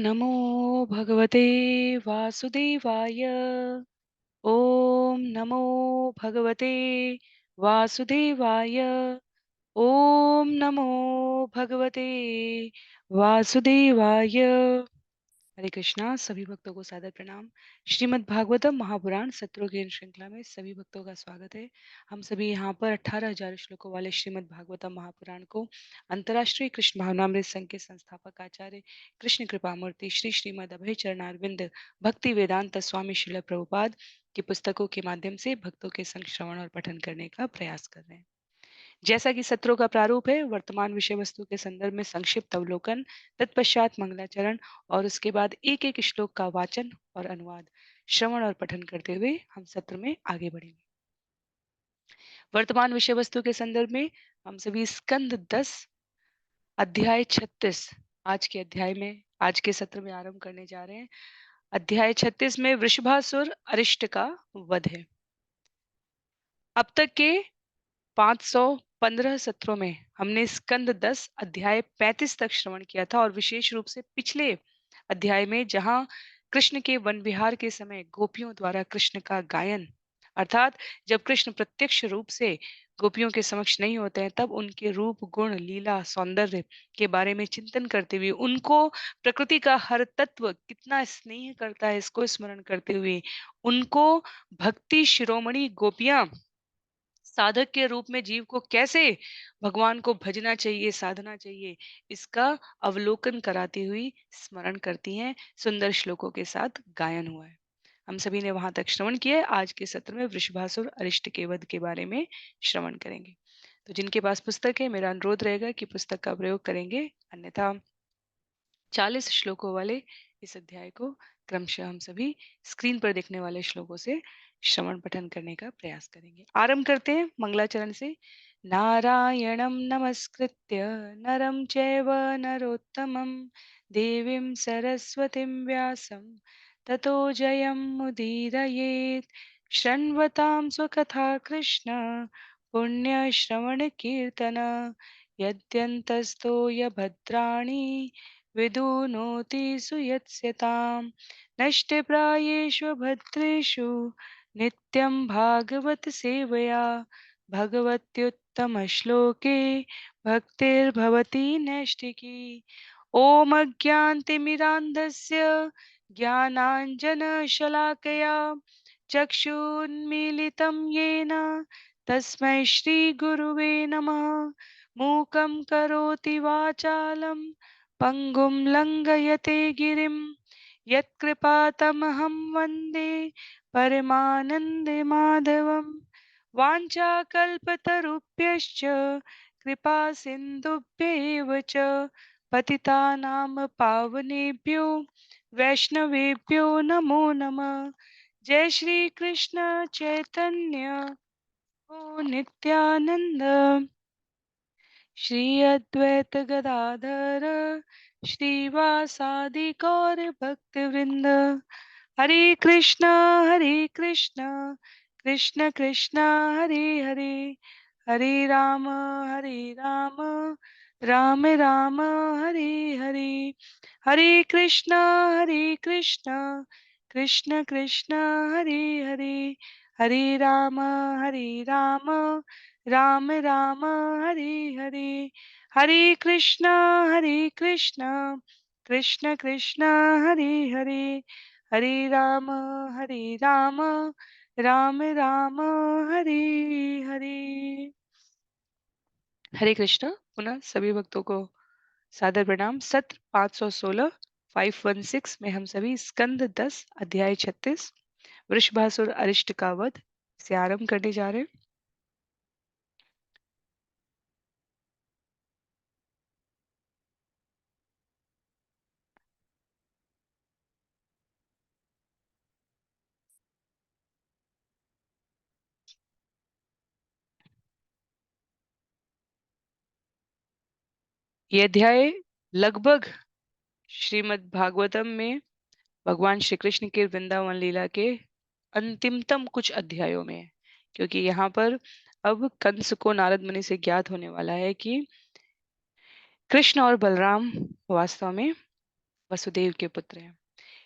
नमो भगवते वासुदेवाय। ओम नमो भगवते वासुदेवाय। ओम नमो भगवते वासुदेवाय। हरे कृष्णा। सभी भक्तों को सादर प्रणाम। श्रीमद् भागवतम महापुराण सत्रोज्ञ श्रृंखला में सभी भक्तों का स्वागत है। हम सभी यहाँ पर 18,000 श्लोकों वाले श्रीमद् भागवतम महापुराण को अंतर्राष्ट्रीय कृष्ण भावनामृत संघ के संस्थापक आचार्य कृष्ण कृपामूर्ति श्री श्रीमद् अभय चरणारविंद भक्ति वेदांत स्वामी श्रील प्रभुपाद की पुस्तकों के माध्यम से भक्तों के संग श्रवण और पठन करने का प्रयास कर रहे हैं। जैसा कि सत्रों का प्रारूप है, वर्तमान विषय वस्तु के संदर्भ में संक्षिप्त अवलोकन, तत्पश्चात मंगलाचरण और उसके बाद एक एक श्लोक का वाचन और अनुवाद, श्रवण और पठन करते हुए हम सत्र में आगे बढ़ेंगे। वर्तमान विषय वस्तु के संदर्भ में हम सभी स्कंद 10 अध्याय 36 आज के सत्र में आरंभ करने जा रहे हैं। अध्याय 36 में वृषभासुर अरिष्ट का वध है। अब तक के 515 सत्रों में हमने स्कंद 10 अध्याय 35 तक श्रवण किया था और विशेष रूप से पिछले अध्याय में जहां कृष्ण के वन विहार के समय गोपियों द्वारा कृष्ण का गायन, अर्थात जब कृष्ण प्रत्यक्ष रूप से गोपियों के समक्ष नहीं होते हैं तब उनके रूप गुण लीला सौंदर्य के बारे में चिंतन करते हुए उनको प्रकृति का हर तत्व कितना स्नेह करता है इसको स्मरण करते हुए उनको भक्ति शिरोमणि गोपियां साधक के रूप में जीव को कैसे भगवान को भजना चाहिए, साधना चाहिए, इसका अवलोकन कराती हुई स्मरण करती हैं। सुंदर श्लोकों के साथ गायन हुआ है। हम सभी ने वहां तक श्रवण किया है। आज के सत्र में वृषभासुर अरिष्ट के वध के बारे में श्रवण करेंगे। तो जिनके पास पुस्तक है, मेरा अनुरोध रहेगा कि पुस्तक का प्रयोग करेंगे, अन्यथा 40 श्लोकों वाले इस अध्याय को क्रमशः हम सभी स्क्रीन पर दिखने वाले श्लोकों से श्रवण पठन करने का प्रयास करेंगे। आरंभ करते हैं मंगलाचरण से। नारायणं नमस्कृत्य नरं चैव नरोत्तमं देवीं सरस्वतीं व्यासं ततो जयमुदीरयेत्। शृण्वतां स्वकथा कृष्ण पुण्यश्रवणकीर्तन यद्यन्तस्तो यभद्राणि विदुनोति सुयत्स्यतां। नष्टप्रायेषु भद्रेषु नित्यं भागवत सेवया भगवत्युत्तमश्लोके भक्तिर्भवति नैष्ठिकी। ॐ अज्ञानतिमिरान्धस्य ज्ञानाञ्जनशलाकया चक्षुन्मीलितं येन तस्मै श्रीगुरुवे नमः। मूकं करोति वाचालं पंगुं लंघयते गिरिं यत्कृपातमहं वन्दे परमानन्दे माधवम्। वाञ्छाकल्पतरुभ्यश्च कृपा सिन्धुभ्यैव च पतितानां पावनेभ्यो वैष्णवेभ्यो नमो नमः। जय श्री कृष्ण चैतन्य ओ नित्यानंद श्री अद्वैत गदाधर श्रीवासादि गौर भक्त वृंद। हरे कृष्णा कृष्ण कृष्ण हरे हरे, हरे राम राम राम हरे हरे। हरे कृष्णा कृष्ण कृष्ण हरे हरे, हरे राम राम राम हरे हरे। हरे कृष्णा कृष्ण कृष्ण हरे हरे, हरे राम राम राम हरे हरे। हरे कृष्णा। पुनः सभी भक्तों को सादर प्रणाम। सत्र 516 516 में हम सभी स्कंद 10 अध्याय 36 वृषभासुर अरिष्ट का वध से आरंभ करने जा रहे हैं। यह अध्याय लगभग श्रीमद् भागवतम में भगवान श्री कृष्ण के वृंदावन लीला के अंतिमतम कुछ अध्यायों में है, क्योंकि यहाँ पर अब कंस को नारद मुनि से ज्ञात होने वाला है कि कृष्ण और बलराम वास्तव में वसुदेव के पुत्र हैं।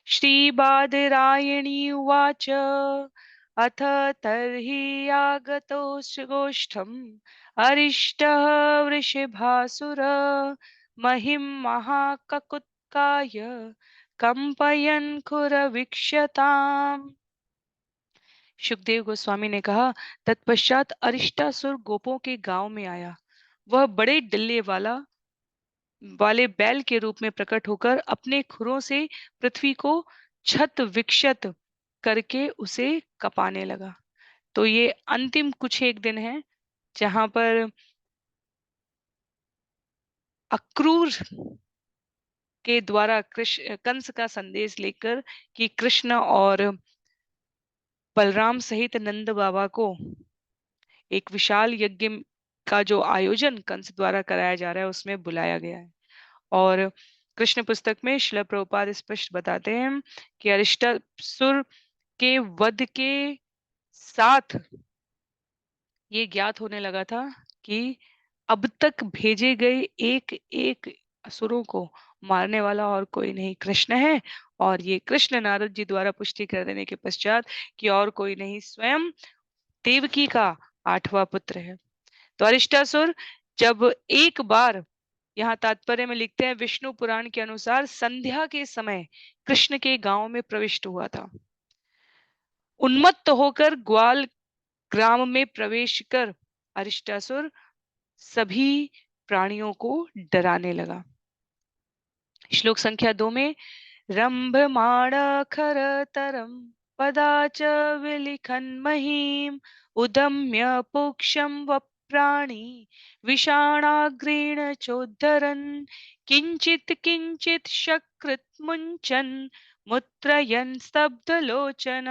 श्रीबादरायणी उवाच अथ तर्हि आगतोऽस्य गोष्ठम् अरिष्टः वृषभासुर महिं महाककुत्काय कंपयन् खुरवीक्ष्यताम्। सुखदेव गोस्वामी ने कहा, तत्पश्चात अरिष्टासुर गोपों के गांव में आया। वह बड़े डल्ले वाले बैल के रूप में प्रकट होकर अपने खुरों से पृथ्वी को छत विक्षत करके उसे कपाने लगा। तो ये अंतिम कुछ एक दिन है जहां पर अक्रूर के द्वारा कृष्ण कंस का संदेश लेकर कि कृष्ण और बलराम सहित नंद बाबा को एक विशाल यज्ञ का जो आयोजन कंस द्वारा कराया जा रहा है उसमें बुलाया गया है। और कृष्ण पुस्तक में श्रील प्रभुपाद स्पष्ट बताते हैं कि अरिष्टासुर के वध के साथ ये ज्ञात होने लगा था कि अब तक भेजे गए एक एक असुरों को मारने वाला और कोई नहीं, कृष्ण है। और ये कृष्ण नारद जी द्वारा पुष्टि कर देने के पश्चात कि और कोई नहीं, स्वयं देवकी का आठवां पुत्र है। तो अरिष्टासुर जब एक बार, यहाँ तात्पर्य में लिखते हैं विष्णु पुराण के अनुसार संध्या के समय कृष्ण के गांव में प्रविष्ट हुआ था। उन्मत्त होकर ग्वाल ग्राम में प्रवेश कर अरिष्टासुर सभी प्राणियों को डराने लगा। श्लोक संख्या 2 में रम्भमाणखरतरं पदाच विलिखन् महीम् उदम्य पुक्षं वप्राणि विषाणाग्रेण चोद्धरन् किंचित किंचित शकृत मुंचन मुत्रयन् स्तब्धलोचन।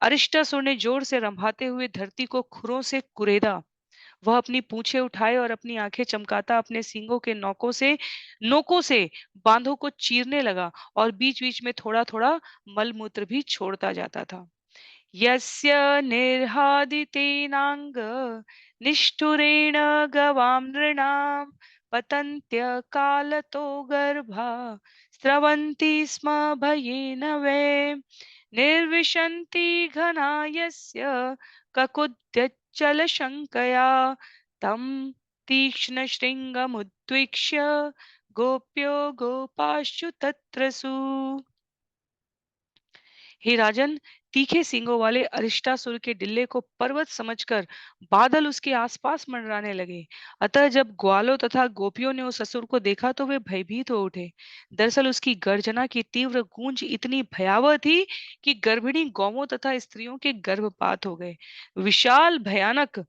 अरिष्टासुर ने जोर से रंभाते हुए धरती को खुरों से कुरेदा। वह अपनी पूंछें उठाए और अपनी आंखें चमकाता अपने सींगों के नोकों से बांधों को चीरने लगा और बीच बीच में थोड़ा थोड़ा मलमूत्र भी छोड़ता जाता था। यस्य निर्हादितेनांग निष्ठुरेण गवां नृणां पतन्त्य कालतो गर्भा स्रवन्ति स्म भयेन वै निर्विशन्ति घना यस्य ककुद्यच्चलशङ्कया तं तीक्ष्णशृङ्गमुद्वीक्ष्य गोप्यो गोपाश्चु तत्रसु। हे राजन, तीखे सींगों वाले अरिष्टासुर के डिल्ले को पर्वत समझकर बादल उसके आसपास मंडराने लगे। अतः जब ग्वालों तथा गोपियों ने उस असुर को देखा तो वे भयभीत हो उठे। दरअसल उसकी गर्जना की तीव्र गूंज इतनी भयावह थी कि गर्भिणी गौवों तथा स्त्रियों के गर्भपात हो गए। विशाल भयानक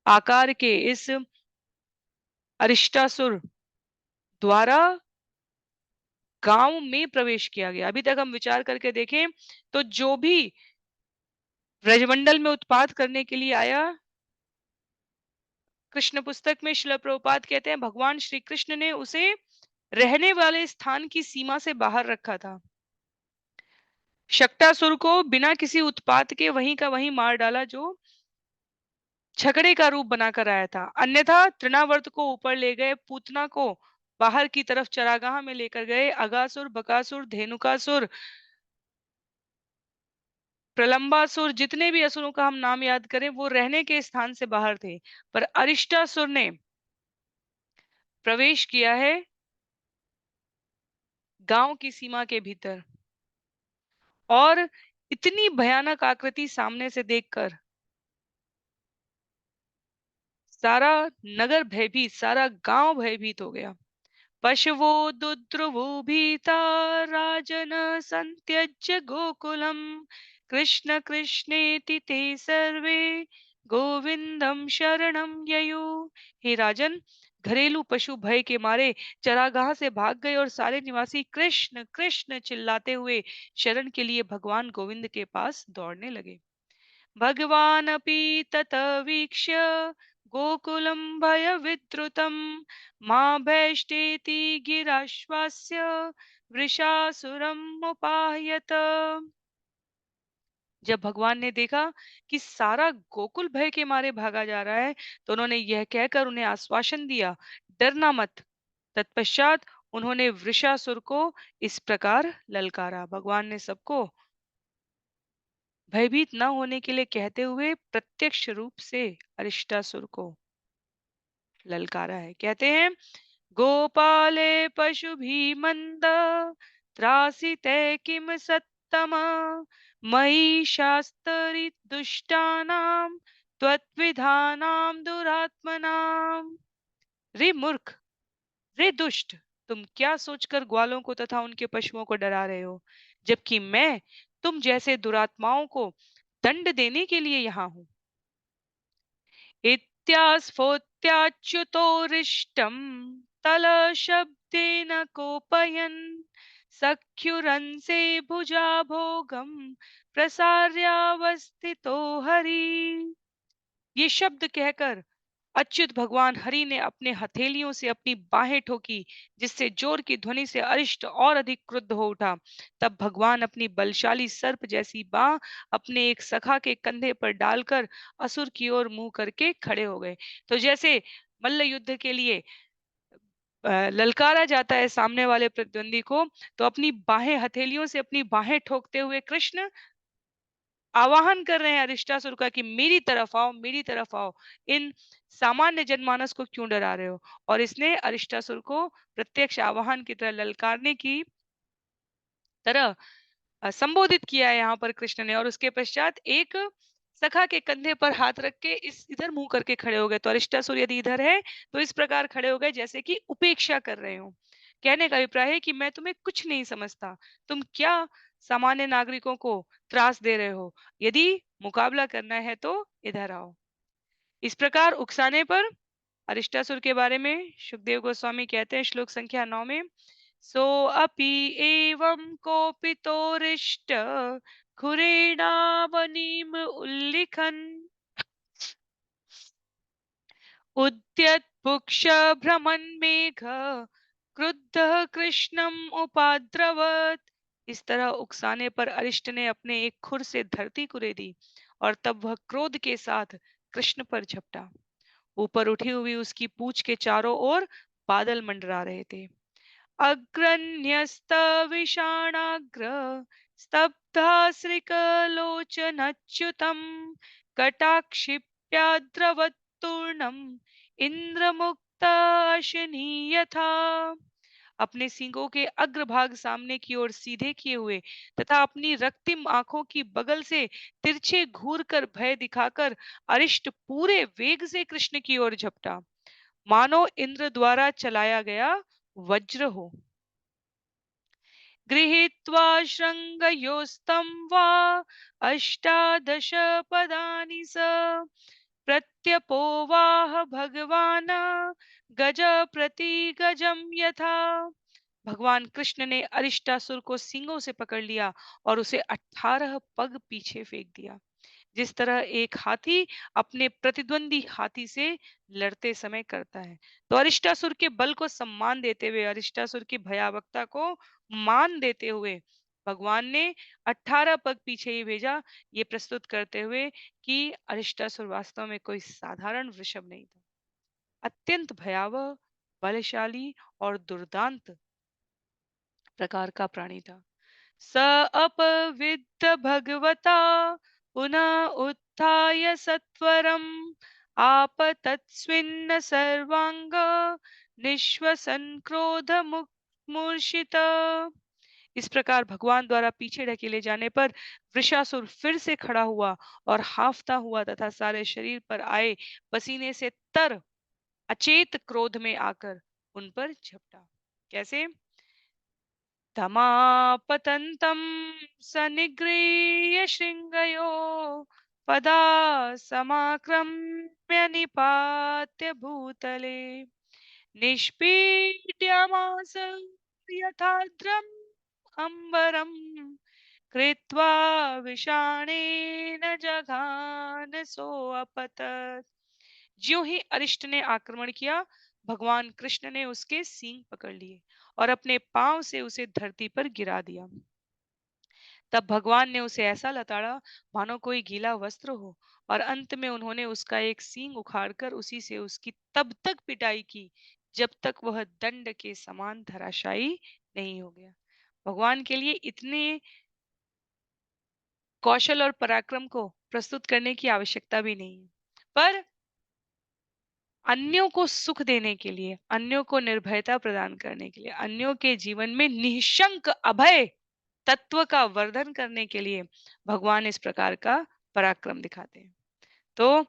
आकार के इस अरिष्टासुर द्वारा गांव में प्रवेश किया गया। अभी तक हम विचार करके देखें तो जो भी ब्रजमंडल में उत्पात करने के लिए आया, कृष्ण पुस्तक में श्रील प्रभुपाद कहते हैं भगवान श्री कृष्ण ने उसे रहने वाले स्थान की सीमा से बाहर रखा था। शक्टासुर को बिना किसी उत्पात के वहीं का वहीं मार डाला जो छकड़े का रूप बनाकर आया था। अन्यथा तृणावर्त को ऊपर ले गए, पूतना को बाहर की तरफ चरागाह में लेकर गए, अगासुर, बकासुर, धेनुकासुर, प्रलंबासुर, जितने भी असुरों का हम नाम याद करें वो रहने के स्थान से बाहर थे। पर अरिष्टासुर ने प्रवेश किया है गांव की सीमा के भीतर। और इतनी भयानक आकृति सामने से देखकर सारा नगर भयभीत, सारा गांव भयभीत हो गया। पशवो दुद्रुवु भीता राजन संत्यज्य गोकुलम कृष्ण कृष्णेति ते सर्वे गोविंदम शरणं ययु। हे राजन, घरेलू पशु भय के मारे चरागाह से भाग गए और सारे निवासी कृष्ण कृष्ण चिल्लाते हुए शरण के लिए भगवान गोविंद के पास दौड़ने लगे। भगवानपि तत वीक्ष्य गोकुलं भयविद्रुतं मा भैष्टेति गिराश्वास्य वृषासुरमुपायत। जब भगवान ने देखा कि सारा गोकुल भय के मारे भागा जा रहा है तो उन्होंने यह कहकर उन्हें आश्वासन दिया, डरना मत। तत्पश्चात उन्होंने वृषासुर को इस प्रकार ललकारा। भगवान ने सबको भयभीत न होने के लिए कहते हुए प्रत्यक्ष रूप से अरिष्टासुर को ललकारा है। कहते हैं, गोपाले पशुभिः मंद त्रासिते किम सत्तमा मयि शास्तरि दुष्टानां त्वत्विधानां दुरात्मनां। रे मूर्ख, रे दुष्ट, तुम क्या सोचकर ग्वालों को तथा उनके पशुओं को डरा रहे हो, जबकि मैं तुम जैसे दुरात्माओं को दंड देने के लिए यहाँ हूँ। इत्यास्फोत्याच्युतोरिष्टं तलशब्देन कोपयन् सख्युरंसे भुजा भोगम प्रसार्यावस्थितो हरि। ये शब्द कहकर अच्युत भगवान हरि ने अपने हथेलियों से अपनी बाहें ठोकी, जिससे जोर की ध्वनि से अरिष्ट और अधिक क्रुद्ध हो उठा। तब भगवान अपनी बलशाली सर्प जैसी बाह अपने एक सखा के कंधे पर डालकर असुर की ओर मुंह करके खड़े हो गए। तो जैसे मल्ल युद्ध के लिए ललकारा जाता है सामने वाले प्रतिद्वंदी को, तो अपनी बाहें हथेलियों से अपनी बाहें ठोकते हुए कृष्ण आवाहन कर रहे हैं अरिष्टासुर का कि मेरी तरफ आओ, मेरी तरफ आओ। इन सामान्य जनमानस को क्यों डरा रहे हो? और इसने अरिष्टासुर को प्रत्यक्ष आवाहन की तरह ललकारने की तरह संबोधित किया है यहाँ पर कृष्ण ने। और उसके पश्चात एक सखा के कंधे पर हाथ रख के इस इधर मुंह करके खड़े हो गए। तो अरिष्टासुर यदि इधर है तो इस प्रकार खड़े हो गए जैसे कि उपेक्षा कर रहे हो। कहने का अभिप्राय है कि मैं तुम्हें कुछ नहीं समझता, तुम क्या सामान्य नागरिकों को त्रास दे रहे हो, यदि मुकाबला करना है तो इधर आओ। इस प्रकार उकसाने पर अरिष्टासुर के बारे में सुखदेव गोस्वामी कहते हैं श्लोक संख्या 9 में, सो अपि एवं कोपितोरिष्ट खुरेणावनीम उल्लिखन् उद्यत्पुक्ष भ्रमन् मेघ क्रुद्धः कृष्णम् उपाद्रवत्। इस तरह उकसाने पर अरिष्ट ने अपने एक खुर से धरती कुरेदी और तब वह क्रोध के साथ कृष्ण पर झपटा। ऊपर उठी हुई उसकी पूंछ के चारों ओर बादल मंडरा रहे थे। अग्रण्यस्तविषाणाग्र स्तब्धाश्रिकलोचनच्युतम् कटाक्षिप्याद्रवत्तूर्णम् इंद्रमुक्ताशनी यथा। अपने सींगों के अग्रभाग सामने की ओर सीधे किए हुए तथा अपनी रक्तिम आंखों की बगल से तिरछे घूर कर भय दिखाकर अरिष्ट पूरे वेग से कृष्ण की ओर झपटा, मानो इंद्र द्वारा चलाया गया वज्र हो। गृहीत्वा शृङ्गयोस्तं वा अष्टादश पदानि स प्रत्यपोवाह भगवान् गज प्रति गजम यथा। भगवान कृष्ण ने अरिष्टासुर को सींगों से पकड़ लिया और उसे 18 पग पीछे फेंक दिया, जिस तरह एक हाथी अपने प्रतिद्वंदी हाथी से लड़ते समय करता है। तो अरिष्टासुर के बल को सम्मान देते हुए, अरिष्टासुर की भयावकता को मान देते हुए भगवान ने 18 पग पीछे ही भेजा, ये प्रस्तुत करते हुए कि अरिष्टासुर वास्तव में कोई साधारण वृषभ नहीं था, अत्यंत भयावह, बलशाली और दुर्दांत प्रकार का प्राणी था। स अपविद्ध भगवता पुनः उत्थाय सत्वरम् आपतत्स्विन्न सर्वांग निश्वसन क्रोध मूर्छित। इस प्रकार भगवान द्वारा पीछे ढकेले जाने पर वृषासुर फिर से खड़ा हुआ और हांफता हुआ तथा सारे शरीर पर आए पसीने से तर अचेत क्रोध में आकर उन पर झपटा। कैसे? तमापतन्तं सनिगृह्य शृङ्गयो पदा समाक्रम्य निपात्य भूतले निष्पीड्यमास यथाद्रम् अम्बरम् कृत्वा विषाणेन जघान सोऽपतत्। ज्यों ही अरिष्ट ने आक्रमण किया, भगवान कृष्ण ने उसके सींग पकड़ लिए और अपने पांव से उसे धरती पर गिरा दिया। तब भगवान ने उसे ऐसा लताड़ा मानो कोई गीला वस्त्र हो, और अंत में उन्होंने उसका एक सींग उखाड़कर उसी से उसकी तब तक पिटाई की जब तक वह दंड के समान धराशायी नहीं हो गया। भगवान के लिए इतने कौशल और पराक्रम को प्रस्तुत करने की आवश्यकता भी नहीं है। पर अन्यों को सुख देने के लिए, अन्यों को निर्भयता प्रदान करने के लिए, अन्यों के जीवन में निःशंक अभय तत्व का वर्धन करने के लिए भगवान इस प्रकार का पराक्रम दिखाते हैं। तो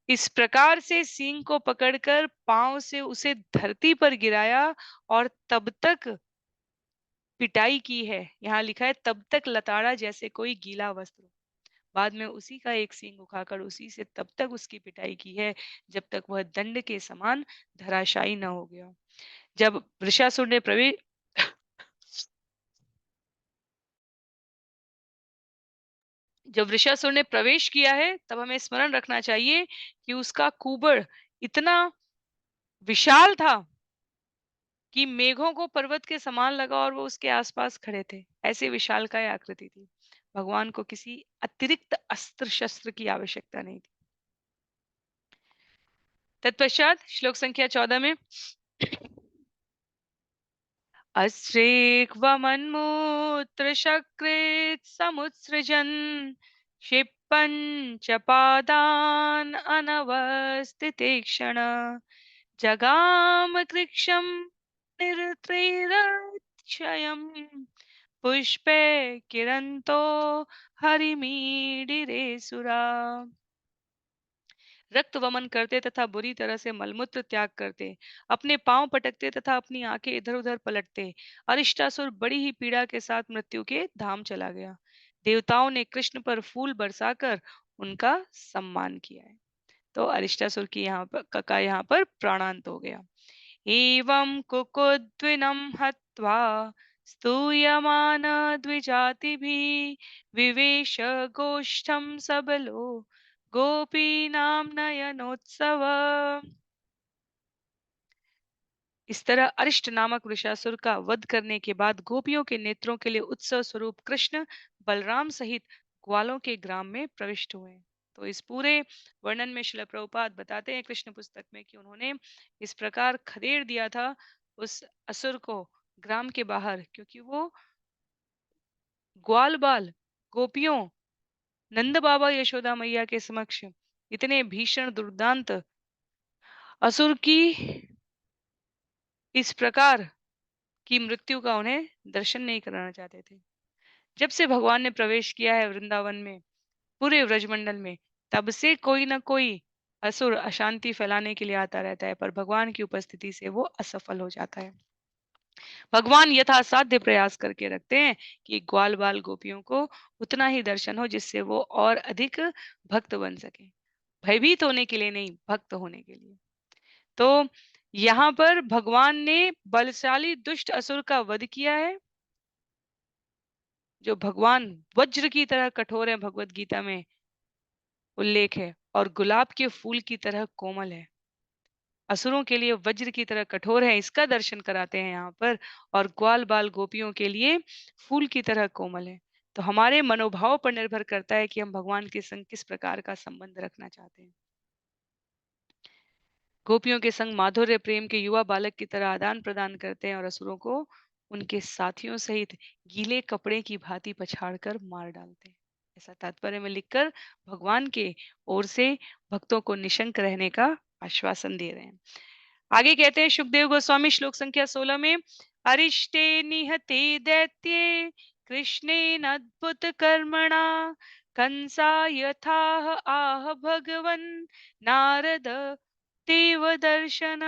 इस प्रकार से सींग को पकड़कर पांव से उसे धरती पर गिराया और तब तक पिटाई की है। यहाँ लिखा है तब तक लताड़ा जैसे कोई गीला वस्त्र। बाद में उसी का एक सींग उखाकर उसी से तब तक उसकी पिटाई की है जब तक वह दंड के समान धराशायी न हो गया। जब वृषासुर ने प्रवेश जब वृषासुर ने प्रवेश किया है तब हमें स्मरण रखना चाहिए कि उसका कुबड़ इतना विशाल था कि मेघों को पर्वत के समान लगा और वो उसके आसपास खड़े थे। ऐसे विशालकाय आकृति थी। भगवान को किसी अतिरिक्त अस्त्र शस्त्र की आवश्यकता नहीं थी। तत्पश्चात श्लोक संख्या 14 में अस्त्रेक्वमन्मूत्रशक्रेत् समुत्सृजन् क्षिपन् च पादान् अनवस्थितेक्षण जगाम कृक्षं निरत्रैरक्षयम् पुष्पे किरन्तो हरिमीडिरे सुरा। रक्त वमन करते तथा बुरी तरह से मलमूत्र त्याग करते, अपने पांव पटकते तथा अपनी आंखें इधर उधर पलटते, अरिष्टासुर बड़ी ही पीड़ा के साथ मृत्यु के धाम चला गया। देवताओं ने कृष्ण पर फूल बरसाकर उनका सम्मान किया है। तो अरिष्टासुर की यहाँ पर प्राणांत हो गया। एवं कुकुद्विनं हत्वा स्तूयमान द्विजातिभिः विवेश गोष्ठं सबलो गोपीनां नयनोत्सव। इस तरह अरिष्ट नामक वृषासुर का वध करने के बाद गोपियों के नेत्रों के लिए उत्सव स्वरूप कृष्ण बलराम सहित ग्वालों के ग्राम में प्रविष्ट हुए। तो इस पूरे वर्णन में श्रील प्रभुपाद बताते हैं कृष्ण पुस्तक में कि उन्होंने इस प्रकार खदेड़ दिया था उस असुर को ग्राम के बाहर, क्योंकि वो ग्वाल बाल गोपियों नंद बाबा यशोदा मैया के समक्ष इतने भीषण दुर्दांत असुर की इस प्रकार की मृत्यु का उन्हें दर्शन नहीं कराना चाहते थे। जब से भगवान ने प्रवेश किया है वृंदावन में, पूरे व्रजमंडल में, तब से कोई ना कोई असुर अशांति फैलाने के लिए आता रहता है, पर भगवान की उपस्थिति से वो असफल हो जाता है। भगवान यथासाध्य प्रयास करके रखते हैं कि ग्वाल बाल गोपियों को उतना ही दर्शन हो जिससे वो और अधिक भक्त बन सके। भयभीत होने के लिए नहीं, भक्त होने के लिए। तो यहाँ पर भगवान ने बलशाली दुष्ट असुर का वध किया है। जो भगवान वज्र की तरह कठोर है, भगवत गीता में उल्लेख है, और गुलाब के फूल की तरह कोमल है। असुरों के लिए वज्र की तरह कठोर है, इसका दर्शन कराते हैं यहाँ पर। और ग्वाल बाल गोपियों के लिए फूल की तरह कोमल है। तो हमारे मनोभाव पर निर्भर करता है कि हम भगवान के संग किस प्रकार का संबंध रखना चाहते हैं। गोपियों के संग माधुर्य प्रेम के युवा बालक की तरह आदान प्रदान करते हैं और असुरों को उनके साथियों सहित गीले कपड़े की भांति पछाड़कर मार डालते हैं। ऐसा तात्पर्य में लिखकर भगवान के ओर से भक्तों को निशंक रहने का आश्वासन दे रहे हैं। आगे कहते हैं सुखदेव गोस्वामी श्लोक संख्या 16 में, अरिष्टे निहते दैत्ये कृष्णेन अद्भुत कर्मणा कंसा यथाह आह भगवन नारद देव दर्शन।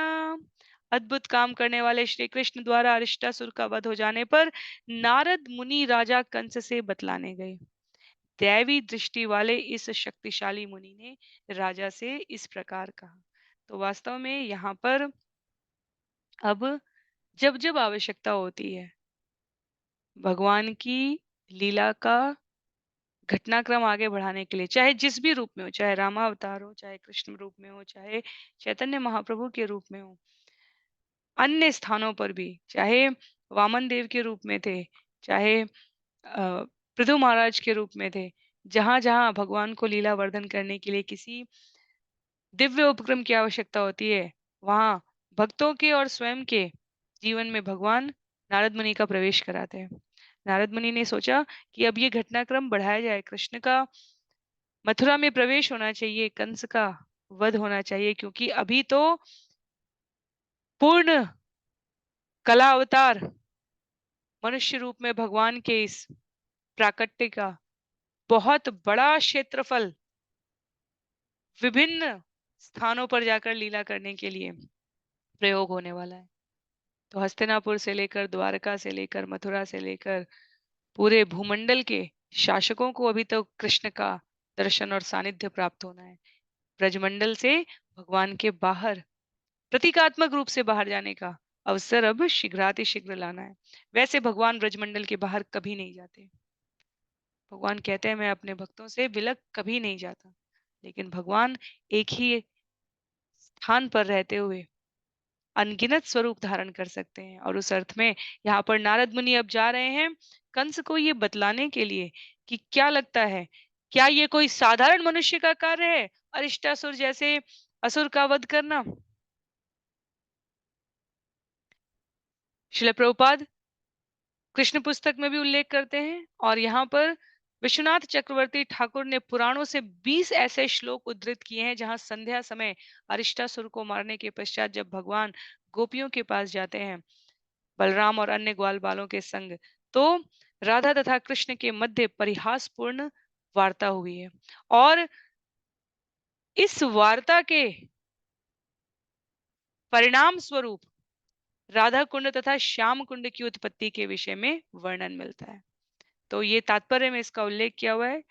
अद्भुत काम करने वाले श्री कृष्ण द्वारा अरिष्टासुर का वध हो जाने पर नारद मुनि राजा कंस से बतलाने गए। दैवी दृष्टि वाले इस शक्तिशाली मुनि ने राजा से इस प्रकार कहा। तो वास्तव में यहाँ पर अब जब जब आवश्यकता होती है भगवान की लीला का घटनाक्रम आगे बढ़ाने के लिए, चाहे जिस भी रूप में हो, चाहे रामावतार हो, चाहे कृष्ण रूप में हो, चाहे चैतन्य महाप्रभु के रूप में हो, अन्य स्थानों पर भी, चाहे वामन देव के रूप में थे, चाहे पृथु महाराज के रूप में थे, जहां जहां भगवान को लीला वर्धन करने के लिए किसी दिव्य उपक्रम की आवश्यकता होती है, वहां भक्तों के और स्वयं के जीवन में भगवान नारद मुनि का प्रवेश कराते हैं। नारद मुनि ने सोचा कि अब ये घटनाक्रम बढ़ाया जाए। कृष्ण का मथुरा में प्रवेश होना चाहिए, कंस का वध होना चाहिए, क्योंकि अभी तो पूर्ण कला अवतार मनुष्य रूप में भगवान के इस प्राकट्य का बहुत बड़ा क्षेत्रफल विभिन्न स्थानों पर जाकर लीला करने के लिए प्रयोग होने वाला है। तो हस्तिनापुर से लेकर द्वारका से लेकर मथुरा से लेकर पूरे भूमंडल के शासकों को अभी तो कृष्ण का दर्शन और सानिध्य प्राप्त होना है। ब्रजमंडल से भगवान के बाहर प्रतीकात्मक रूप से बाहर जाने का अवसर अब शीघ्रातिशीघ्र लाना है। वैसे भगवान ब्रजमंडल के बाहर कभी नहीं जाते। भगवान कहते हैं मैं अपने भक्तों से विलग कभी नहीं जाता। लेकिन भगवान एक ही स्थान पर रहते हुए अनगिनत स्वरूप धारण कर सकते हैं, और उस अर्थ में यहाँ पर नारद मुनि अब जा रहे हैं कंस को ये बतलाने के लिए कि क्या लगता है, क्या ये कोई साधारण मनुष्य का कार्य है अरिष्टासुर जैसे असुर का वध करना। शिला प्रभुपाद कृष्ण पुस्तक में भी उल्लेख करते हैं, और यहाँ पर विश्वनाथ चक्रवर्ती ठाकुर ने पुराणों से 20 ऐसे श्लोक उद्धृत किए हैं जहां संध्या समय अरिष्टासुर को मारने के पश्चात जब भगवान गोपियों के पास जाते हैं बलराम और अन्य ग्वाल बालों के संग, तो राधा तथा कृष्ण के मध्य परिहासपूर्ण वार्ता हुई है, और इस वार्ता के परिणाम स्वरूप राधा कुंड तथा श्याम कुंड की उत्पत्ति के विषय में वर्णन मिलता है। तो ये तात्पर्य में इसका उल्लेख किया हुआ है,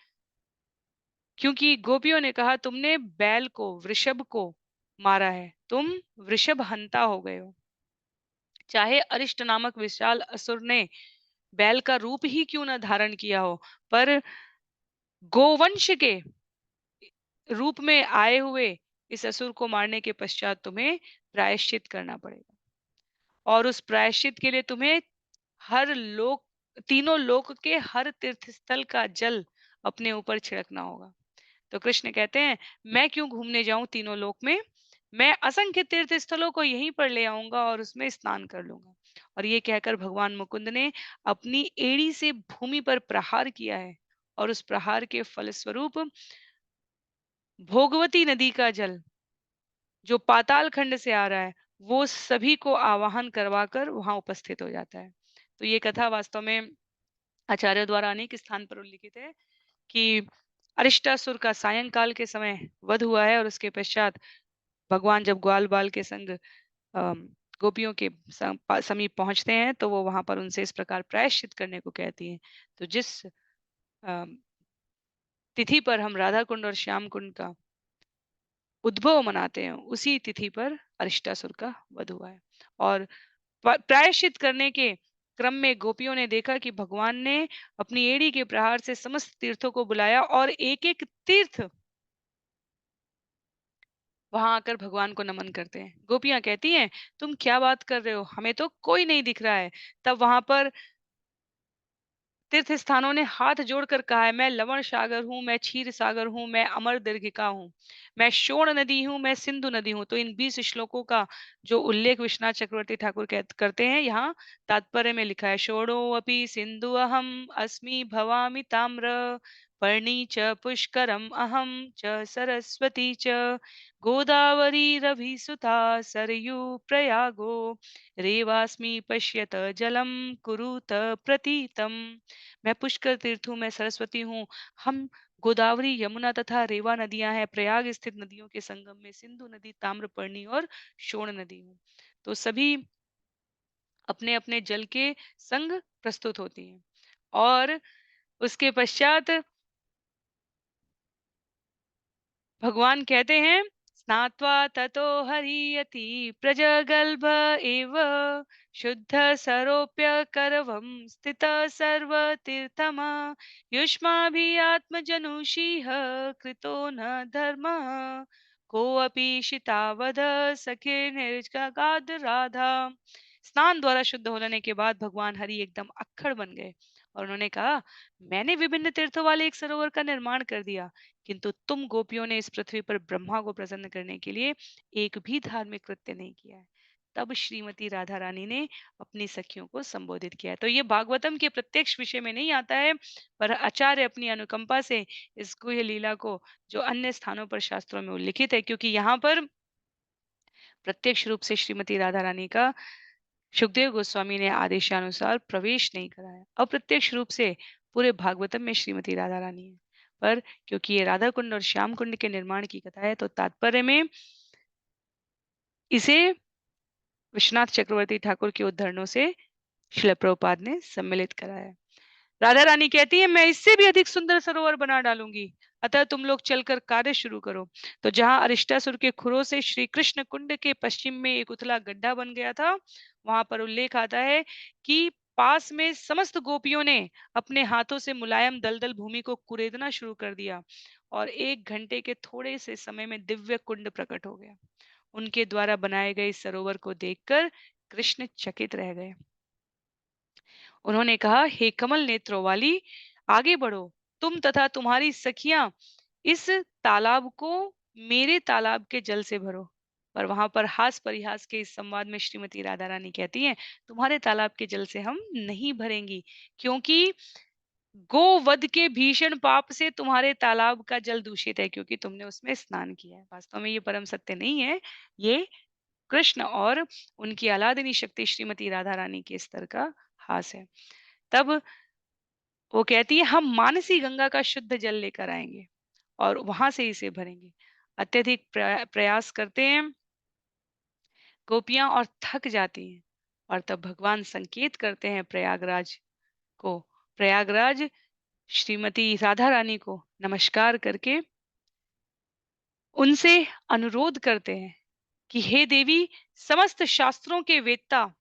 क्योंकि गोपियों ने कहा तुमने बैल को वृषभ को मारा है, तुम वृषभ हंता हो गए हो। चाहे अरिष्ट नामक विशाल असुर ने बैल का रूप ही क्यों न धारण किया हो, पर गोवंश के रूप में आए हुए इस असुर को मारने के पश्चात तुम्हें प्रायश्चित करना पड़ेगा, और उस प्रायश्चित के लिए तुम्हें हर लोक तीनों लोक के हर तीर्थ स्थल का जल अपने ऊपर छिड़कना होगा। तो कृष्ण कहते हैं मैं क्यों घूमने जाऊं तीनों लोक में, मैं असंख्य तीर्थ स्थलों को यहीं पर ले आऊंगा और उसमें स्नान कर लूंगा। और ये कहकर भगवान मुकुंद ने अपनी एड़ी से भूमि पर प्रहार किया है, और उस प्रहार के फलस्वरूप भोगवती नदी का जल जो पाताल खंड से आ रहा है वो सभी को आवाहन करवाकर वहां उपस्थित हो जाता है। तो ये कथा वास्तव में आचार्य द्वारा अनेक स्थान पर उल्लिखित है कि अरिष्टासुर का सायंकाल के समय वध हुआ है, और उसके पश्चात भगवान जब ग्वाल बाल के संग अम, गोपियों के समीप पहुंचते हैं तो वो वहां पर उनसे इस प्रकार प्रायश्चित करने को कहती हैं। तो जिस अम, तिथि पर हम राधा कुंड और श्याम कुंड का उद्भव मनाते हैं उसी तिथि पर अरिष्टासुर का वध हुआ है। और प्रायश्चित करने के क्रम में गोपियों ने देखा कि भगवान ने अपनी एड़ी के प्रहार से समस्त तीर्थों को बुलाया, और एक एक तीर्थ वहां आकर भगवान को नमन करते हैं। गोपियां कहती हैं तुम क्या बात कर रहे हो, हमें तो कोई नहीं दिख रहा है। तब वहां पर तीर्थ स्थानों ने हाथ जोड़कर कहा है मैं लवण सागर हूँ, मैं क्षीर सागर हूँ, मैं अमर दीर्घिका हूँ, मैं शोण नदी हूँ, मैं सिंधु नदी हूँ। तो इन 20 श्लोकों का जो उल्लेख विश्वनाथ चक्रवर्ती ठाकुर करते हैं यहाँ तात्पर्य में लिखा है शोणो अपि सिंधु अहम अस्मि भवामि ताम्र पर्णी च पुष्करम अहम च सरस्वती च गोदावरी रवि सुता सरयू प्रयागो रेवास्मि पश्यत जलम कुरुत प्रतीतम। मैं पुष्कर तीर्थ हूँ, मैं सरस्वती हूँ, हम गोदावरी यमुना तथा रेवा नदियां हैं, प्रयाग स्थित नदियों के संगम में सिंधु नदी ताम्रपर्णी और शोण नदी हूँ। तो सभी अपने अपने जल के संग प्रस्तुत होती हैं, और उसके पश्चात भगवान कहते हैं स्नात्वा ततो हरियति प्रजगल्भ एव शुद्ध सरोप्य करवम स्थित सर्व तीर्थम युष्माभि आत्मजनुषीह कृतो न धर्म कोऽपि शितावध सखे निर्जगाद राधा। स्नान द्वारा शुद्ध होने के बाद भगवान हरि एकदम अक्खड़ बन गए, और उन्होंने कहा मैंने विभिन्न तीर्थों वाले एक सरोवर का निर्माण कर दिया, किंतु तुम गोपियों ने इस पृथ्वी पर ब्रह्मा को प्रसन्न करने के लिए एक भी धार्मिक कृत्य नहीं किया है। तब श्रीमती राधा रानी ने अपनी सखियों को संबोधित किया। तो ये भागवतम के प्रत्यक्ष विषय में नहीं आता है, पर आचार्य अपनी अनुकंपा से इस गुह्य लीला को, जो अन्य स्थानों पर शास्त्रों में उल्लिखित है, क्योंकि यहाँ पर प्रत्यक्ष रूप से श्रीमती राधा रानी का सुखदेव गोस्वामी ने आदेशानुसार प्रवेश नहीं कराया। अप्रत्यक्ष रूप से पूरे भागवतम में श्रीमती राधा रानी है। पर क्योंकि ये राधा कुंड और श्याम कुंड के निर्माण की कथा है, तो तात्पर्य में इसे विश्वनाथ चक्रवर्ती ठाकुर के उद्धरणों से श्रील प्रभुपाद ने सम्मिलित कराया। राधा रानी कहती है, मैं इससे भी अधिक सुंदर सरोवर बना डालूंगी, अतः तुम लोग चलकर कार्य शुरू करो। तो जहां अरिष्टासुर के खुरों से श्री कृष्ण कुंड के पश्चिम में एक उथला गड्ढा बन गया था, वहां पर उल्लेख आता है कि पास में समस्त गोपियों ने अपने हाथों से मुलायम दलदल भूमि को कुरेदना शुरू कर दिया, और 1 घंटे के थोड़े से समय में दिव्य कुंड प्रकट हो गया। उनके द्वारा बनाए गए इस सरोवर को देखकर कृष्ण चकित रह गए। उन्होंने कहा, हे कमल नेत्रों वाली, आगे बढ़ो, तुम तथा तुम्हारी सखियां इस तालाब को मेरे तालाब के जल से भरो। पर वहां पर हास परिहास के इस संवाद में श्रीमती राधा रानी कहती हैं, तुम्हारे तालाब के जल से हम नहीं भरेंगी, क्योंकि गोवध के भीषण पाप से तुम्हारे तालाब का जल दूषित है, क्योंकि तुमने उसमें स्नान किया है। वास्तव में ये परम सत्य नहीं है, ये कृष्ण और उनकी आलादिनी शक्ति श्रीमती राधा रानी के स्तर का हास है। तब वो कहती है, हम मानसी गंगा का शुद्ध जल लेकर आएंगे और वहां से इसे भरेंगे। अत्यधिक प्रयास करते हैं गोपियां और थक जाती हैं, और तब भगवान संकेत करते हैं प्रयागराज को। प्रयागराज श्रीमती राधा रानी को नमस्कार करके उनसे अनुरोध करते हैं कि हे देवी, समस्त शास्त्रों के वेत्ता,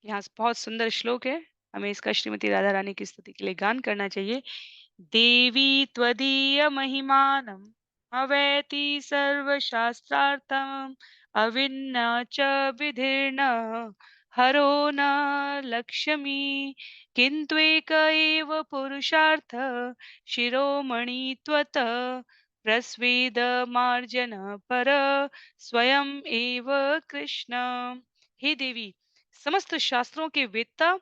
यहाँ बहुत सुंदर श्लोक है, हमें इसका श्रीमती राधा रानी की स्तुति के लिए गान करना चाहिए। देवी त्वदीय महिमानम् अवेति सर्वशास्त्रार्थम् अविन्न च विधिर्न हरो न लक्ष्मी किन्त्वेक एव पुरुषार्थ शिरोमणि त्वत् प्रस्वेद मार्जन पर स्वयं एव कृष्ण। हे देवी, समस्त शास्त्रों के वेत्ता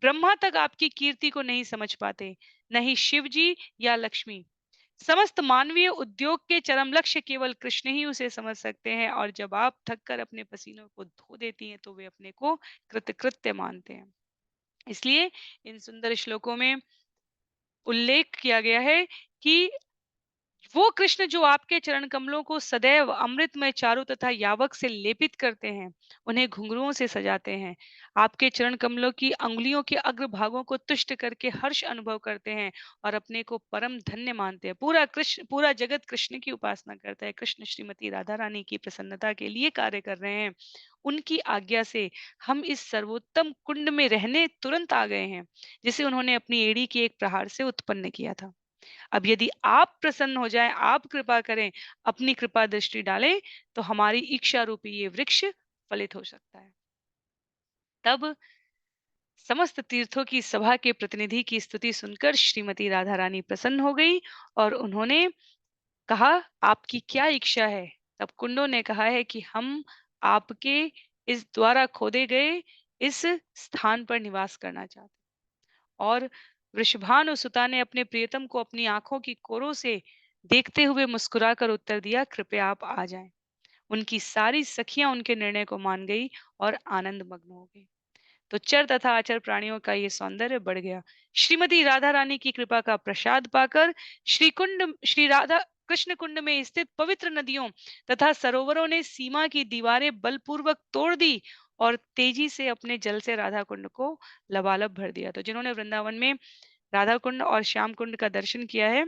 ब्रह्मा तक आपकी कीर्ति को नहीं समझ पाते, नहीं शिव जी या लक्ष्मी। समस्त मानवीय उद्योग के चरम लक्ष्य केवल कृष्ण ही उसे समझ सकते हैं, और जब आप थककर अपने पसीनों को धो देती हैं, तो वे अपने को कृतकृत्य मानते हैं। इसलिए इन सुंदर श्लोकों में उल्लेख किया गया है कि वो कृष्ण जो आपके चरण कमलों को सदैव अमृतमय चारु तथा यावक से लेपित करते हैं, उन्हें घुंघरुओं से सजाते हैं, आपके चरण कमलों की अंगुलियों के अग्रभागों को तुष्ट करके हर्ष अनुभव करते हैं और अपने को परम धन्य मानते हैं। पूरा जगत कृष्ण की उपासना करता है। कृष्ण श्रीमती राधा रानी की प्रसन्नता के लिए कार्य कर रहे हैं। उनकी आज्ञा से हम इस सर्वोत्तम कुंड में रहने तुरंत आ गए हैं, जिसे उन्होंने अपनी एड़ी के एक प्रहार से उत्पन्न किया था। अब यदि आप प्रसन्न हो जाएं, आप कृपा करें, अपनी कृपा दृष्टि डालें, तो हमारी इच्छा रूपी ये वृक्ष फलित हो सकता है। तब समस्त तीर्थों की सभा के प्रतिनिधि की स्तुति सुनकर श्रीमती राधा रानी प्रसन्न हो गई, और उन्होंने कहा, आपकी क्या इच्छा है? तब कुंडों ने कहा है कि हम आपके इस द्वारा खोदे गए इस स्थान पर निवास करना चाहते हैं। और वृषभानुसुता ने अपने प्रियतम को अपनी आंखों की कोरों से देखते हुए मुस्कुराकर उत्तर दिया, कृपया आप आ जाएं। उनकी सारी सखियां उनके निर्णय को मान गई और आनंद मग्न हो गई। तो चर तथा अचर प्राणियों का ये सौंदर्य बढ़ गया। श्रीमती राधा रानी की कृपा का प्रसाद पाकर श्री राधा कृष्ण कुंड में स्थित पवित्र नदियों तथा सरोवरों ने सीमा की दीवारें बलपूर्वक तोड़ दी और तेजी से अपने जल से राधा कुंड को लबालब भर दिया। तो जिन्होंने वृंदावन में राधा कुंड और श्याम कुंड का दर्शन किया है,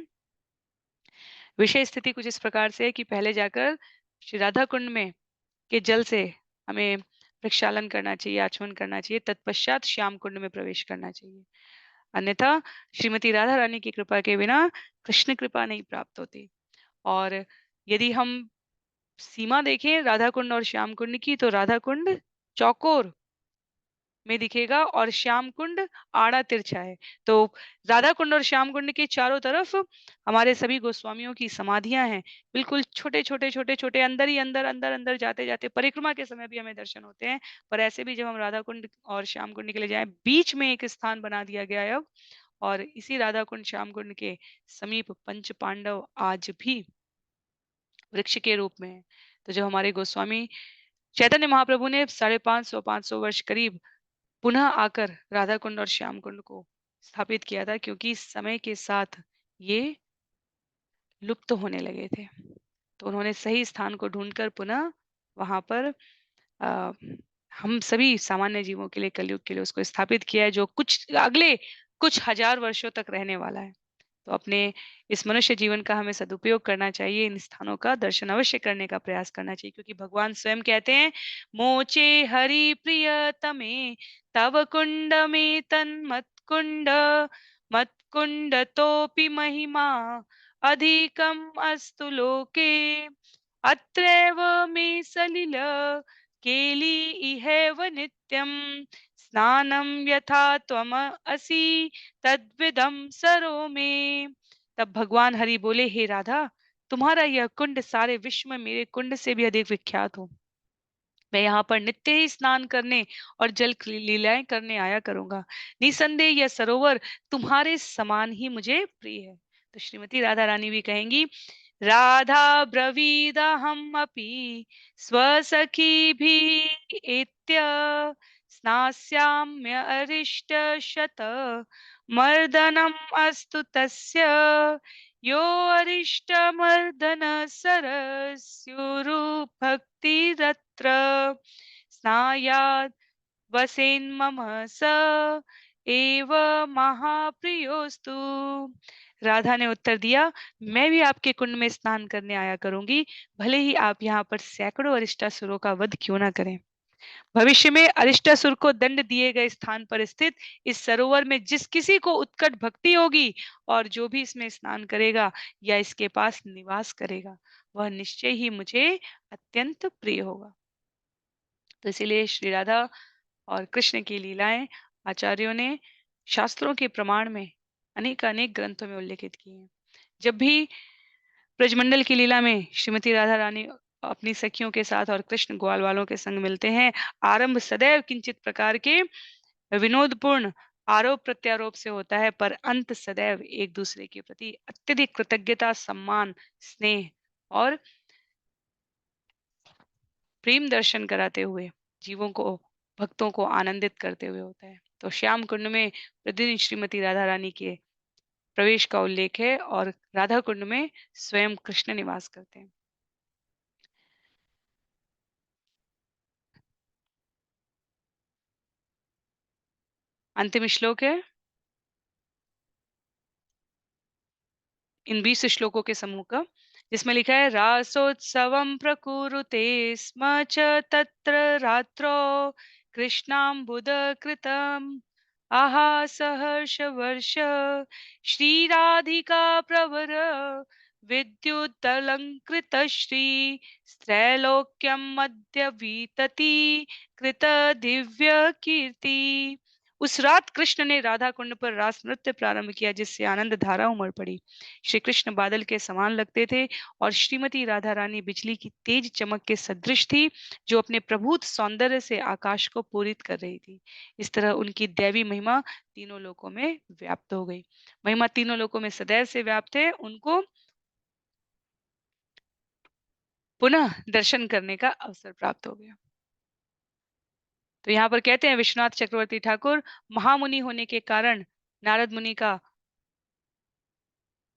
विषय स्थिति कुछ इस प्रकार से है कि पहले जाकर श्री राधा कुंड में के जल से हमें प्रक्षालन करना चाहिए, आचमन करना चाहिए, तत्पश्चात श्याम कुंड में प्रवेश करना चाहिए। अन्यथा श्रीमती राधा रानी की कृपा के बिना कृष्ण कृपा नहीं प्राप्त होती। और यदि हम सीमा देखें राधा कुंड और श्याम कुंड की, तो राधा कुंड चौकोर में दिखेगा और श्याम कुंड आड़ा तिरछा है। तो राधा कुंड और श्याम कुंड के चारों तरफ हमारे सभी गोस्वामियों की समाधियां हैं। बिल्कुल छोटे छोटे छोटे छोटे अंदर ही अंदर अंदर अंदर जाते जाते परिक्रमा के समय भी हमें दर्शन होते हैं। पर ऐसे भी जब हम राधा कुंड और श्याम कुंड के लिए जाएं, बीच में एक स्थान बना दिया गया है अब। और इसी राधा कुंड श्याम कुंड के समीप पंच पांडव आज भी वृक्ष के रूप में है। तो जब हमारे गोस्वामी चैतन्य महाप्रभु ने 550 वर्ष करीब पुनः आकर राधा कुंड और श्याम कुंड को स्थापित किया था, क्योंकि समय के साथ ये लुप्त होने लगे थे। तो उन्होंने सही स्थान को ढूंढकर पुनः वहां पर अ, हम सभी सामान्य जीवों के लिए, कलयुग के लिए उसको स्थापित किया है, जो कुछ अगले कुछ हजार वर्षों तक रहने वाला है। तो अपने इस मनुष्य जीवन का हमें सदुपयोग करना चाहिए, इन स्थानों का दर्शन अवश्य करने का प्रयास करना चाहिए, क्योंकि भगवान स्वयं कहते हैं, मोचे हरि प्रियतमे तव कुंड में तन्मत कुंड मत कुंड तोपि महिमा अधिकम अस्तु लोके अत्रैव मे सलिल केली इहैव नित्यम स्नानं यथा त्वम असि तद्विदम सरो में। तब भगवान हरि बोले, हे राधा, तुम्हारा यह कुंड सारे विश्व में मेरे कुंड से भी अधिक विख्यात हो। मैं यहाँ पर नित्य ही स्नान करने और जल लीलाएं करने आया करूंगा। निसंदेह यह सरोवर तुम्हारे समान ही मुझे प्रिय है। तो श्रीमती राधा रानी भी कहेंगी, राधा ब्रवीदहम अपि स्वसखी भी एत्य स्नास्याम्य अरिष्ट शत मर्दनम अस्तु तस्य यो अरिष्ट मर्दन सरस्युरु भक्तिरत्र स्नायात् वसेन्मम स एव महाप्रियोस्तु। राधा ने उत्तर दिया, मैं भी आपके कुंड में स्नान करने आया करूंगी, भले ही आप यहाँ पर सैकड़ों अरिष्टासुरों का वध क्यों ना करें। भविष्य में अरिष्टासुर को दंड दिए गए स्थान पर स्थित इस सरोवर में जिस किसी को उत्कट भक्ति होगी और जो भी इसमें स्नान करेगा या इसके पास निवास करेगा, वह निश्चय ही मुझे अत्यंत प्रिय होगा। तो इसीलिए श्री राधा और कृष्ण की लीलाएं आचार्यों ने शास्त्रों के प्रमाण में अनेक अनेक ग्रंथों में उल्लेखित की हैं। जब भी ब्रजमंडल की लीला में श्रीमती राधा रानी अपनी सखियों के साथ और कृष्ण ग्वाल वालों के संग मिलते हैं, आरंभ सदैव किंचित प्रकार के विनोदपूर्ण आरोप प्रत्यारोप से होता है, पर अंत सदैव एक दूसरे के प्रति अत्यधिक कृतज्ञता, सम्मान, स्नेह और प्रेम दर्शन कराते हुए जीवों को, भक्तों को आनंदित करते हुए होता है। तो श्याम कुंड में प्रतिदिन श्रीमती राधा रानी के प्रवेश का उल्लेख है और राधा कुंड में स्वयं कृष्ण निवास करते हैं। अंतिम श्लोक है इन 20 श्लोकों के समूह का, जिसमें लिखा है, रासोत्सवं प्रकुरुते स्म च तत्र रात्रौ कृष्णाम्बुदकृतम् आहासहर्ष वर्ष श्रीराधिका प्रवर विद्युदलंकृत श्री त्रैलोक्यं मध्य वीतति कृत दिव्य कीर्ति। उस रात कृष्ण ने राधा कुंड पर रास नृत्य प्रारंभ किया, जिससे आनंद धारा उमड़ पड़ी। श्री कृष्ण बादल के समान लगते थे और श्रीमती राधा रानी बिजली की तेज चमक के सदृश थी, जो अपने प्रभुत सौंदर्य से आकाश को पूरित कर रही थी। इस तरह उनकी दैवी महिमा तीनों लोकों में व्याप्त हो गई। महिमा तीनों लोकों में सदैव से व्याप्त है, उनको पुनः दर्शन करने का अवसर प्राप्त हो गया। तो यहाँ पर कहते हैं विश्वनाथ चक्रवर्ती ठाकुर, महामुनि होने के कारण नारद मुनि का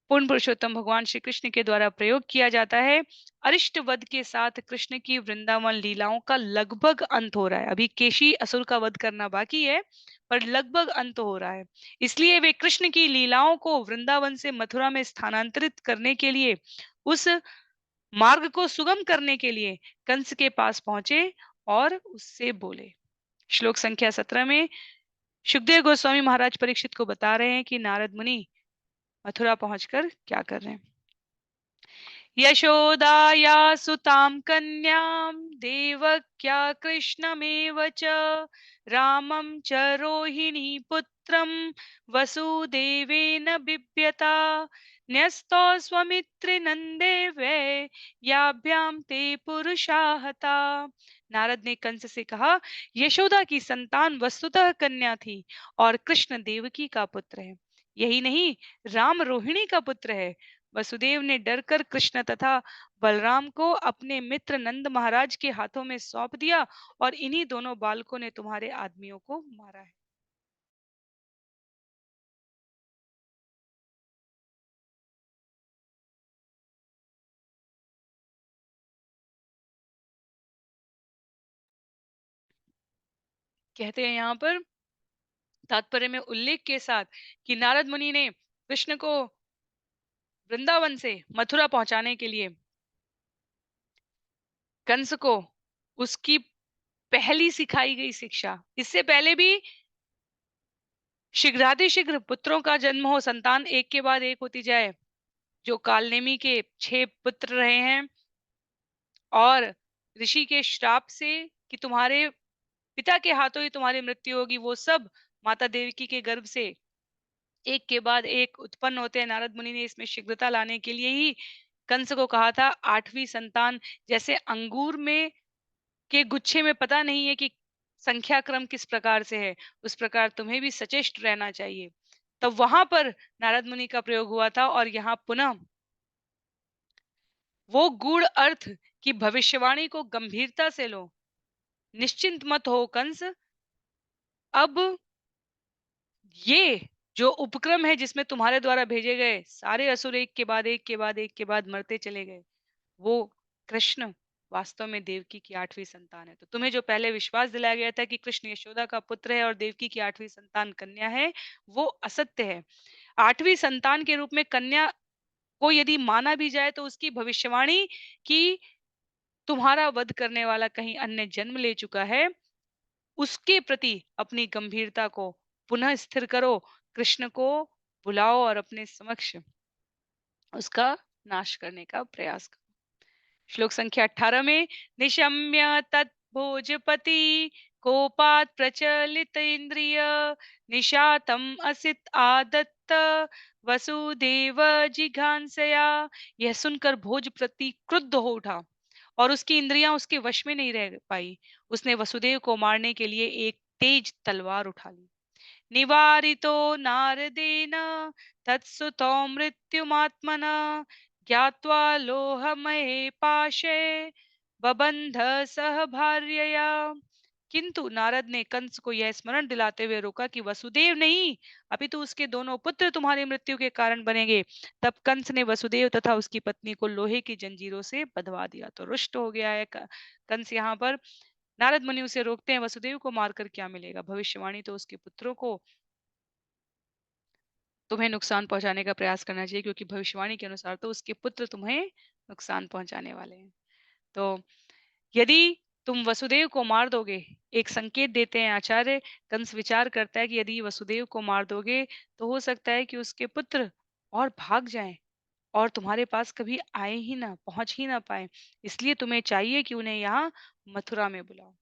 पूर्ण पुरुषोत्तम भगवान श्री कृष्ण के द्वारा प्रयोग किया जाता है। अरिष्ट वध के साथ कृष्ण की वृंदावन लीलाओं का लगभग अंत हो रहा है। अभी केशी असुर का वध करना बाकी है, पर लगभग अंत हो रहा है। इसलिए वे कृष्ण की लीलाओं को वृंदावन से मथुरा में स्थानांतरित करने के लिए, उस मार्ग को सुगम करने के लिए कंस के पास पहुंचे और उससे बोले। श्लोक संख्या 17 में सुखदेव गोस्वामी महाराज परीक्षित को बता रहे हैं कि नारद मुनि मथुरा पहुंचकर क्या कर रहे हैं। यशोदाया सुतां कन्यां देवक्या कृष्णमेव च रामं च रोहिणीपुत्रं वसुदेवेन बिभ्यता न्यस्तो स्वमित्रिनन्देव्ये याभ्यां ते पुरुषा हता। नारद ने कंस से कहा, यशोदा की संतान वस्तुतः कन्या थी और कृष्ण देवकी का पुत्र है। यही नहीं, राम रोहिणी का पुत्र है। वसुदेव ने डरकर कृष्ण तथा बलराम को अपने मित्र नंद महाराज के हाथों में सौंप दिया और इन्हीं दोनों बालकों ने तुम्हारे आदमियों को मारा है। कहते हैं यहाँ पर तात्पर्य में उल्लेख के साथ कि नारद मुनि ने कृष्ण को वृंदावन से मथुरा पहुंचाने के लिए कंस को उसकी पहली सिखाई गई शिक्षा, इससे पहले भी शीघ्रातिशीघ्र पुत्रों का जन्म हो, संतान एक के बाद एक होती जाए, जो कालनेमी के 6 पुत्र रहे हैं और ऋषि के श्राप से कि तुम्हारे पिता के हाथों ही तुम्हारी मृत्यु होगी, वो सब माता देवकी के गर्भ से एक के बाद एक उत्पन्न होते हैं। नारद मुनि ने इसमें शीघ्रता लाने के लिए ही कंस को कहा था 8वीं संतान। जैसे अंगूर में के गुच्छे में पता नहीं है कि संख्या क्रम किस प्रकार से है, उस प्रकार तुम्हें भी सचेष्ट रहना चाहिए। तब वहां पर नारद मुनि का प्रयोग हुआ था और यहाँ पुनः वो गूढ़ अर्थ की भविष्यवाणी को गंभीरता से लो। निश्चिंत मत हो कंस, अब ये जो उपक्रम है जिसमें तुम्हारे द्वारा भेजे गए सारे असुर एक के बाद एक के बाद एक के बाद मरते चले गए, वो कृष्ण वास्तव में देवकी की 8वीं संतान है। तो तुम्हें जो पहले विश्वास दिलाया गया था कि कृष्ण यशोदा का पुत्र है और देवकी की 8वीं संतान कन्या है, वो असत्य है। 8वीं संतान के रूप में कन्या को यदि माना भी जाए तो उसकी भविष्यवाणी कि तुम्हारा वध करने वाला कहीं अन्य जन्म ले चुका है, उसके प्रति अपनी गंभीरता को पुनः स्थिर करो, कृष्ण को बुलाओ और अपने समक्ष उसका नाश करने का प्रयास करो। श्लोक संख्या 18 में निशम्य तत्भोजपति कोपात प्रचलित इंद्रिय निशातम असित आदत्त वसुदेव जिघांसया। यह सुनकर भोजपति क्रुद्ध हो उठा और उसकी इंद्रियां उसके वश में नहीं रह पाई। उसने वसुदेव को मारने के लिए एक तेज तलवार उठा ली। निवारितो नारदेन तत्सुतो मृत्युमात्मना ज्ञात्वा लोहमये पाशे बबंध सह भार्यया। किंतु नारद ने कंस को यह स्मरण दिलाते हुए रोका कि वसुदेव नहीं, अपितु उसके दोनों पुत्र तुम्हारी मृत्यु के कारण बनेंगे। तब कंस ने वसुदेव तथा उसकी पत्नी को लोहे की जंजीरों से बंधवा दिया। तो रुष्ट हो गया है कंस यहाँ पर। नारद मुनि उसे रोकते हैं, वसुदेव को मारकर क्या मिलेगा, भविष्यवाणी तो उसके पुत्रों को तुम्हें नुकसान पहुंचाने का प्रयास करना चाहिए, क्योंकि भविष्यवाणी के अनुसार तो उसके पुत्र तुम्हें नुकसान पहुंचाने वाले हैं। तो यदि तुम वसुदेव को मार दोगे, एक संकेत देते हैं आचार्य, कंस विचार करता है कि यदि वसुदेव को मार दोगे तो हो सकता है कि उसके पुत्र और भाग जाएं और तुम्हारे पास कभी आए ही ना, पहुंच ही ना पाए। इसलिए तुम्हें चाहिए कि उन्हें यहाँ मथुरा में बुलाओ।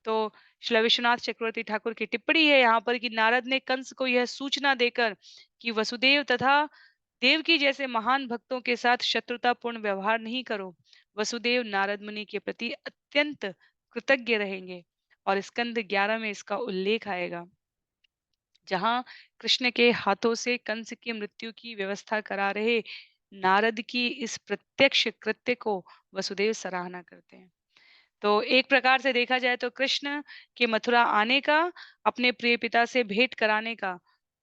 तो श्री विश्वनाथ चक्रवर्ती ठाकुर की टिप्पणी है यहाँ पर कि नारद ने कंस को यह सूचना देकर कि वसुदेव तथा देवकी जैसे महान भक्तों के साथ शत्रुतापूर्ण व्यवहार नहीं करो। वसुदेव नारद मुनि के प्रति अत्यंत कृतज्ञ रहेंगे और स्कंद 11 में इसका उल्लेख आएगा, जहां कृष्ण के हाथों से कंस की मृत्यु की व्यवस्था करा रहे नारद की इस प्रत्यक्ष कृत्य को वसुदेव सराहना करते हैं। तो एक प्रकार से देखा जाए तो कृष्ण के मथुरा आने का, अपने प्रिय पिता से भेंट कराने का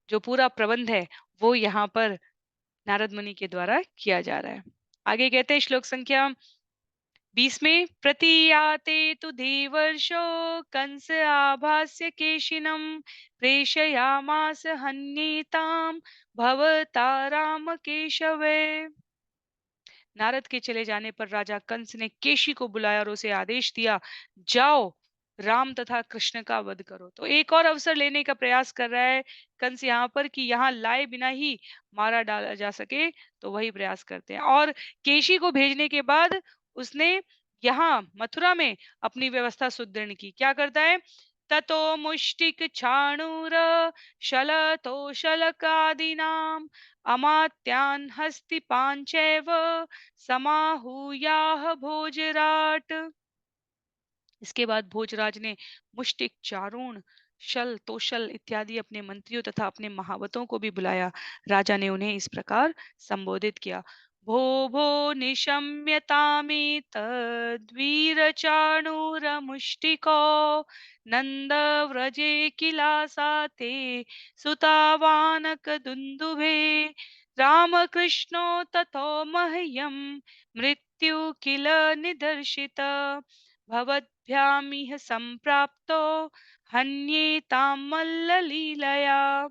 जो पूरा प्रबंध है, वो यहाँ पर नारद मुनि के द्वारा किया जा रहा है। आगे कहते हैं श्लोक संख्या 20 में प्रतियाते तु देवर्षो कंस आभास्य केशिनम प्रेषयामास हन्येताम भवता राम केशवे। नारद के चले जाने पर राजा कंस ने केशी को बुलाया और उसे आदेश दिया, जाओ राम तथा कृष्ण का वध करो। तो एक और अवसर लेने का प्रयास कर रहा है कंस यहाँ पर कि यहाँ लाए बिना ही मारा डाला जा सके, तो वही प्रयास करते हैं। और केशी को भेजने के बाद उसने यहाँ मथुरा में अपनी व्यवस्था सुदृढ़ की। क्या करता है? ततो मुष्टिक चाणूर शलतो शलकादीनाम अमात्यान हस्तिपांचैव समाहूयाः भोजराट। इसके बाद भोजराज ने मुष्टिक, चारूण, शल, तोशल इत्यादि अपने मंत्रियों तथा अपने महावतों को भी बुलाया। राजा ने उन्हें इस प्रकार संबोधित किया। भो भो निशम्यतामेतद्वीर चाणूरमुष्टिको नंद व्रजे किलासाते सुतावानक दुन्दुभे रामकृष्णो ततो मह्यं मृत्यु किल निदर्शित भवद्भ्यामिह संप्राप्तो हन्येतां मल्ललीलया।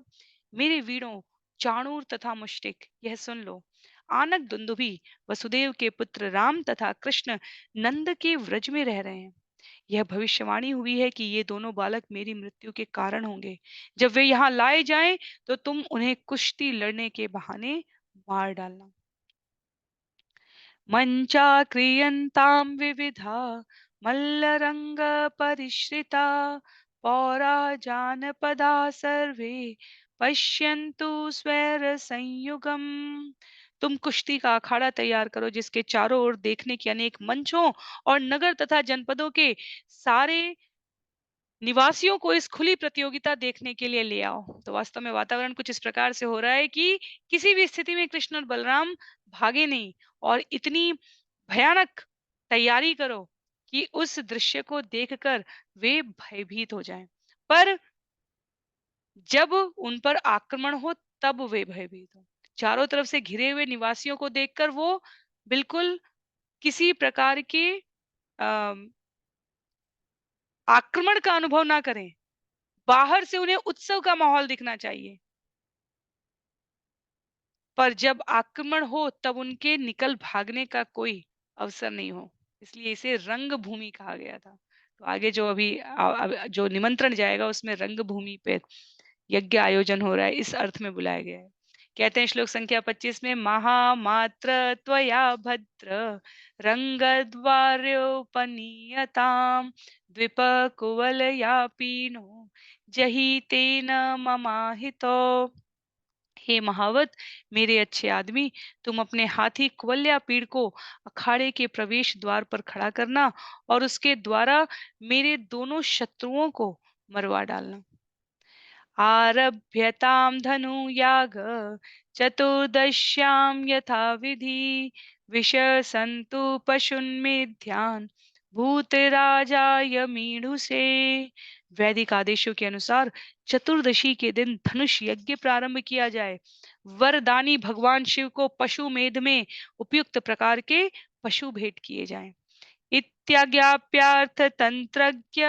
मेरे वीरों चाणूर तथा मुष्टिक, यह सुन लो। आनक दुंदुभि वसुदेव के पुत्र राम तथा कृष्ण नंद के व्रज में रह रहे हैं। यह भविष्यवाणी हुई है कि ये दोनों बालक मेरी मृत्यु के कारण होंगे। जब वे यहाँ लाए जाएं तो तुम उन्हें कुश्ती लड़ने के बहाने मार डालना। मञ्चाक्रियन्तां विविधा मल्लरङ्गपरिश्रिता पौरा जानपदा सर्वे पश्यन्तु स्वैरसंयुगम्। तुम कुश्ती का अखाड़ा तैयार करो जिसके चारों ओर देखने के अनेक मंच हों और नगर तथा जनपदों के सारे निवासियों को इस खुली प्रतियोगिता देखने के लिए ले आओ। तो वास्तव में वातावरण कुछ इस प्रकार से हो रहा है कि किसी भी स्थिति में कृष्ण और बलराम भागे नहीं और इतनी भयानक तैयारी करो कि उस दृश्य को देखकर वे भयभीत हो जाएं। पर जब उन पर आक्रमण हो तब वे भयभीत हो। चारों तरफ से घिरे हुए निवासियों को देखकर वो बिल्कुल किसी प्रकार के आक्रमण का अनुभव ना करें। बाहर से उन्हें उत्सव का माहौल दिखना चाहिए, पर जब आक्रमण हो तब उनके निकल भागने का कोई अवसर नहीं हो। इसलिए इसे रंगभूमि कहा गया था। तो आगे जो अभी जो निमंत्रण जाएगा उसमें रंगभूमि पे यज्ञ आयोजन हो रहा है, इस अर्थ में बुलाया गया है। कहते हैं श्लोक संख्या 25 में महामात्र त्वया भद्र रंगद्वार्योपनीयताम द्विप कुवलयापीनो जहि तेन ममाहितो। हे महावत, मेरे अच्छे आदमी, तुम अपने हाथी कुवल्या पीड़ को अखाड़े के प्रवेश द्वार पर खड़ा करना और उसके द्वारा मेरे दोनों शत्रुओं को मरवा डालना। आरभ्यतां धनुयाग चतुर्दश्यां यथा विधि विशसन्तु पशुन्मेध्यान् भूतराजाय मीढुषे। वैदिक आदेशों के अनुसार चतुर्दशी के दिन धनुष यज्ञ प्रारंभ किया जाए। वरदानी भगवान शिव को पशु मेध में उपयुक्त प्रकार के पशु भेंट किए जाएं। इत्याज्ञाप्यार्थ तंत्रज्ञ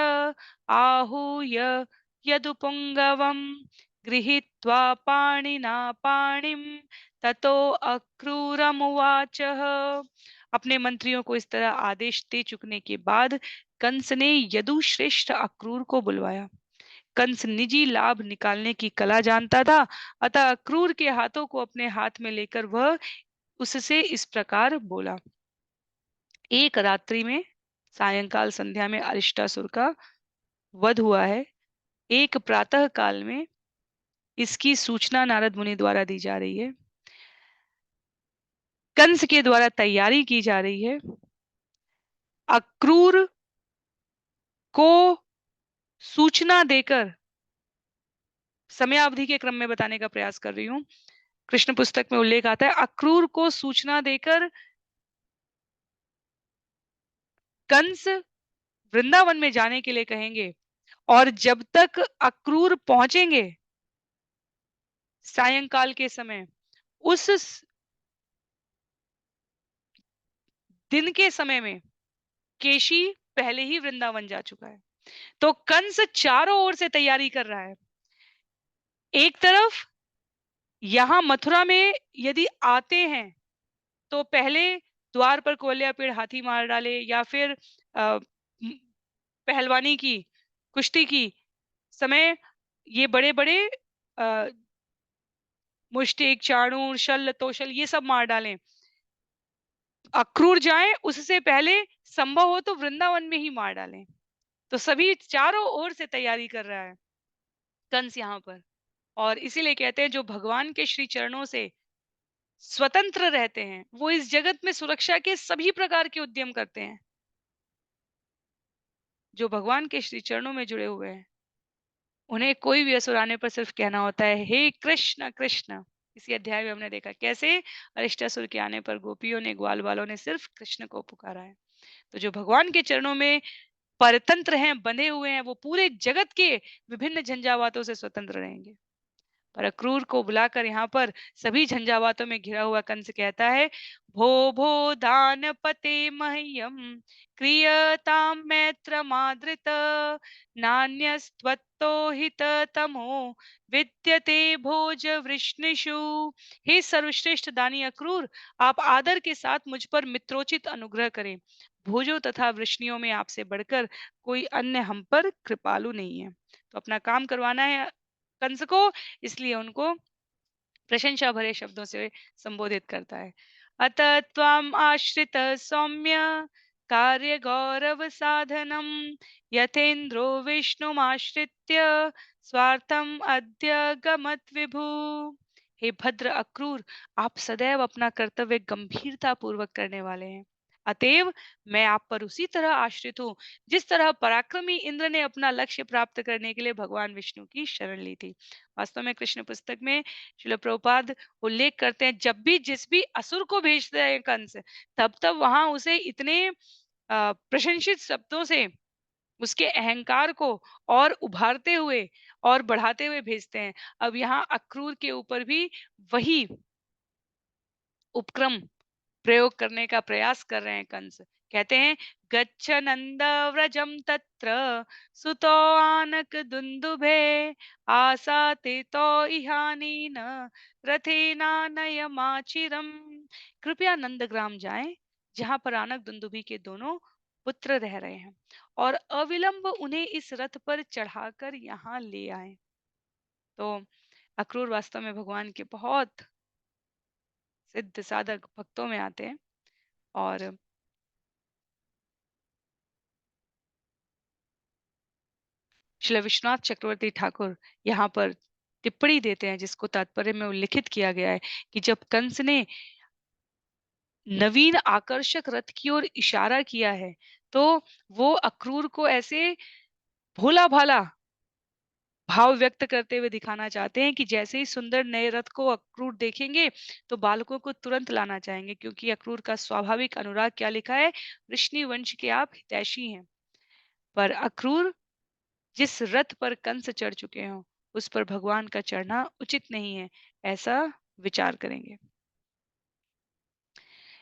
आहूय यदुपुंगवं गृहीत्वा पाणिना पाणिं ततो अक्रूरमुवाच। अपने मंत्रियों को इस तरह आदेश दे चुकने के बाद कंस ने यदु श्रेष्ठ अक्रूर को बुलवाया। कंस निजी लाभ निकालने की कला जानता था, अतः अक्रूर के हाथों को अपने हाथ में लेकर वह उससे इस प्रकार बोला। एक रात्रि में सायंकाल संध्या में अरिष्टासुर का वध हुआ है। एक प्रातः काल में इसकी सूचना नारद मुनि द्वारा दी जा रही है। कंस के द्वारा तैयारी की जा रही है। अक्रूर को सूचना देकर, समयावधि के क्रम में बताने का प्रयास कर रही हूं। कृष्ण पुस्तक में उल्लेख आता है, अक्रूर को सूचना देकर कंस वृंदावन में जाने के लिए कहेंगे और जब तक अक्रूर पहुंचेंगे सायंकाल के समय, उस दिन के समय में केशी पहले ही वृंदावन जा चुका है। तो कंस चारों ओर से तैयारी कर रहा है। एक तरफ यहां मथुरा में यदि आते हैं तो पहले द्वार पर कोल्या पेड़ हाथी मार डाले या फिर पहलवानी की, कुश्ती की समय ये बड़े-बड़े अ, मुष्टिक, चाणूर, शल्य, तोशल ये सब मार डालें। अक्रूर जाएँ उससे पहले संभव हो तो वृंदावन में ही मार डालें। तो सभी चारों ओर से तैयारी कर रहा है कंस यहाँ पर। और इसीलिए कहते हैं जो भगवान के श्री चरणों से स्वतंत्र रहते हैं, वो इस जगत में सुरक्षा के सभी प्रकार के उद्यम करते हैं। जो भगवान के श्री चरणों में जुड़े हुए हैं, उन्हें कोई भी असुर आने पर सिर्फ कहना होता है, हे कृष्ण कृष्ण। इसी अध्याय में हमने देखा कैसे अरिष्टासुर के आने पर गोपियों ने, ग्वाल वालों ने सिर्फ कृष्ण को पुकारा है। तो जो भगवान के चरणों में परतंत्र हैं, बंधे हुए हैं, वो पूरे जगत के विभिन्न झंझावातों से स्वतंत्र रहेंगे। पर अक्रूर को बुलाकर यहाँ पर सभी झंझावातों में घिरा हुआ कंस कहता है, भो भो दानपते मह्यम क्रियतां मैत्र मादृत नान्यस्त्वत्तो हित तमो विद्यते भोज वृष्णिषु। हे सर्वश्रेष्ठ दानी अक्रूर, आप आदर के साथ मुझ पर मित्रोचित अनुग्रह करें। भोजों तथा वृष्णियों में आपसे बढ़कर कोई अन्य हम पर कृपालु नहीं है। तो अपना काम करवाना है कंस को, इसलिए उनको प्रशंसा भरे शब्दों से संबोधित करता है। अतः त्वाम आश्रित सौम्य कार्य गौरव साधनम यथेन्द्रो विष्णुमाश्रित्य स्वार्थम अद्य गमत विभु। हे भद्र अक्रूर, आप सदैव अपना कर्तव्य गंभीरता पूर्वक करने वाले हैं। अतएव मैं आप पर उसी तरह आश्रित हूँ जिस तरह पराक्रमी इंद्र ने अपना लक्ष्य प्राप्त करने के लिए भगवान विष्णु की शरण ली थी। वास्तव में कृष्ण पुस्तक में श्रील प्रभुपाद उल्लेख करते हैं, जब भी जिस भी असुर को भेजते हैं कंस, तब तब वहां उसे इतने प्रशंसित शब्दों से उसके अहंकार को और उभारते हुए और बढ़ाते हुए भेजते हैं। अब यहाँ अक्रूर के ऊपर भी वही उपक्रम प्रयोग करने का प्रयास कर रहे हैं कंस। कहते हैं, गच्छ नंद व्रजम तत्र सुतो आनक दुंदुभे आसाते तो इहानीन रथेना नयमाचिरम। कृपया नंदग्राम जाएं, जहां पर आनक दुंदुभि के दोनों पुत्र रह रहे हैं, और अविलंब उन्हें इस रथ पर चढ़ाकर यहाँ ले आए। तो अक्रूर वास्तव में भगवान के बहुत सिद्ध साधक भक्तों में आते हैं। और श्री विश्वनाथ चक्रवर्ती ठाकुर यहाँ पर टिप्पणी देते हैं, जिसको तात्पर्य में उल्लिखित किया गया है कि जब कंस ने नवीन आकर्षक रथ की ओर इशारा किया है, तो वो अक्रूर को ऐसे भोला भाला भाव व्यक्त करते हुए दिखाना चाहते हैं कि जैसे ही सुंदर नए रथ को अक्रूर देखेंगे तो बालकों को तुरंत लाना चाहेंगे, क्योंकि अक्रूर का स्वाभाविक अनुराग क्या लिखा है, वृष्णि वंश के आप हितैषी हैं। पर अक्रूर जिस रथ पर कंस चढ़ चुके हों, उस पर भगवान का चढ़ना उचित नहीं है, ऐसा विचार करेंगे।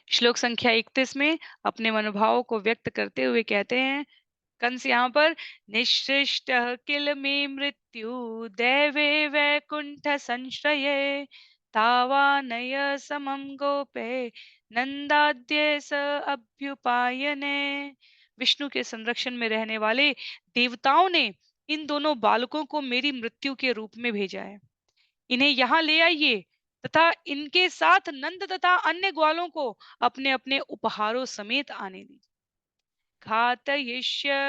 श्लोक संख्या 31 में अपने मनोभाव को व्यक्त करते हुए कहते हैं कंस यहाँ पर, निःसृष्ट किल मे मृत्यु दैवे वैकुंठ संश्रये तावानय समम गोपे नंदाद्य स अभ्युपायने। विष्णु के संरक्षण में रहने वाले देवताओं ने इन दोनों बालकों को मेरी मृत्यु के रूप में भेजा है। इन्हें यहाँ ले आइए तथा इनके साथ नंद तथा अन्य ग्वालों को अपने अपने उपहारों समेत आने दीजिए। घातयिष्यैहानितो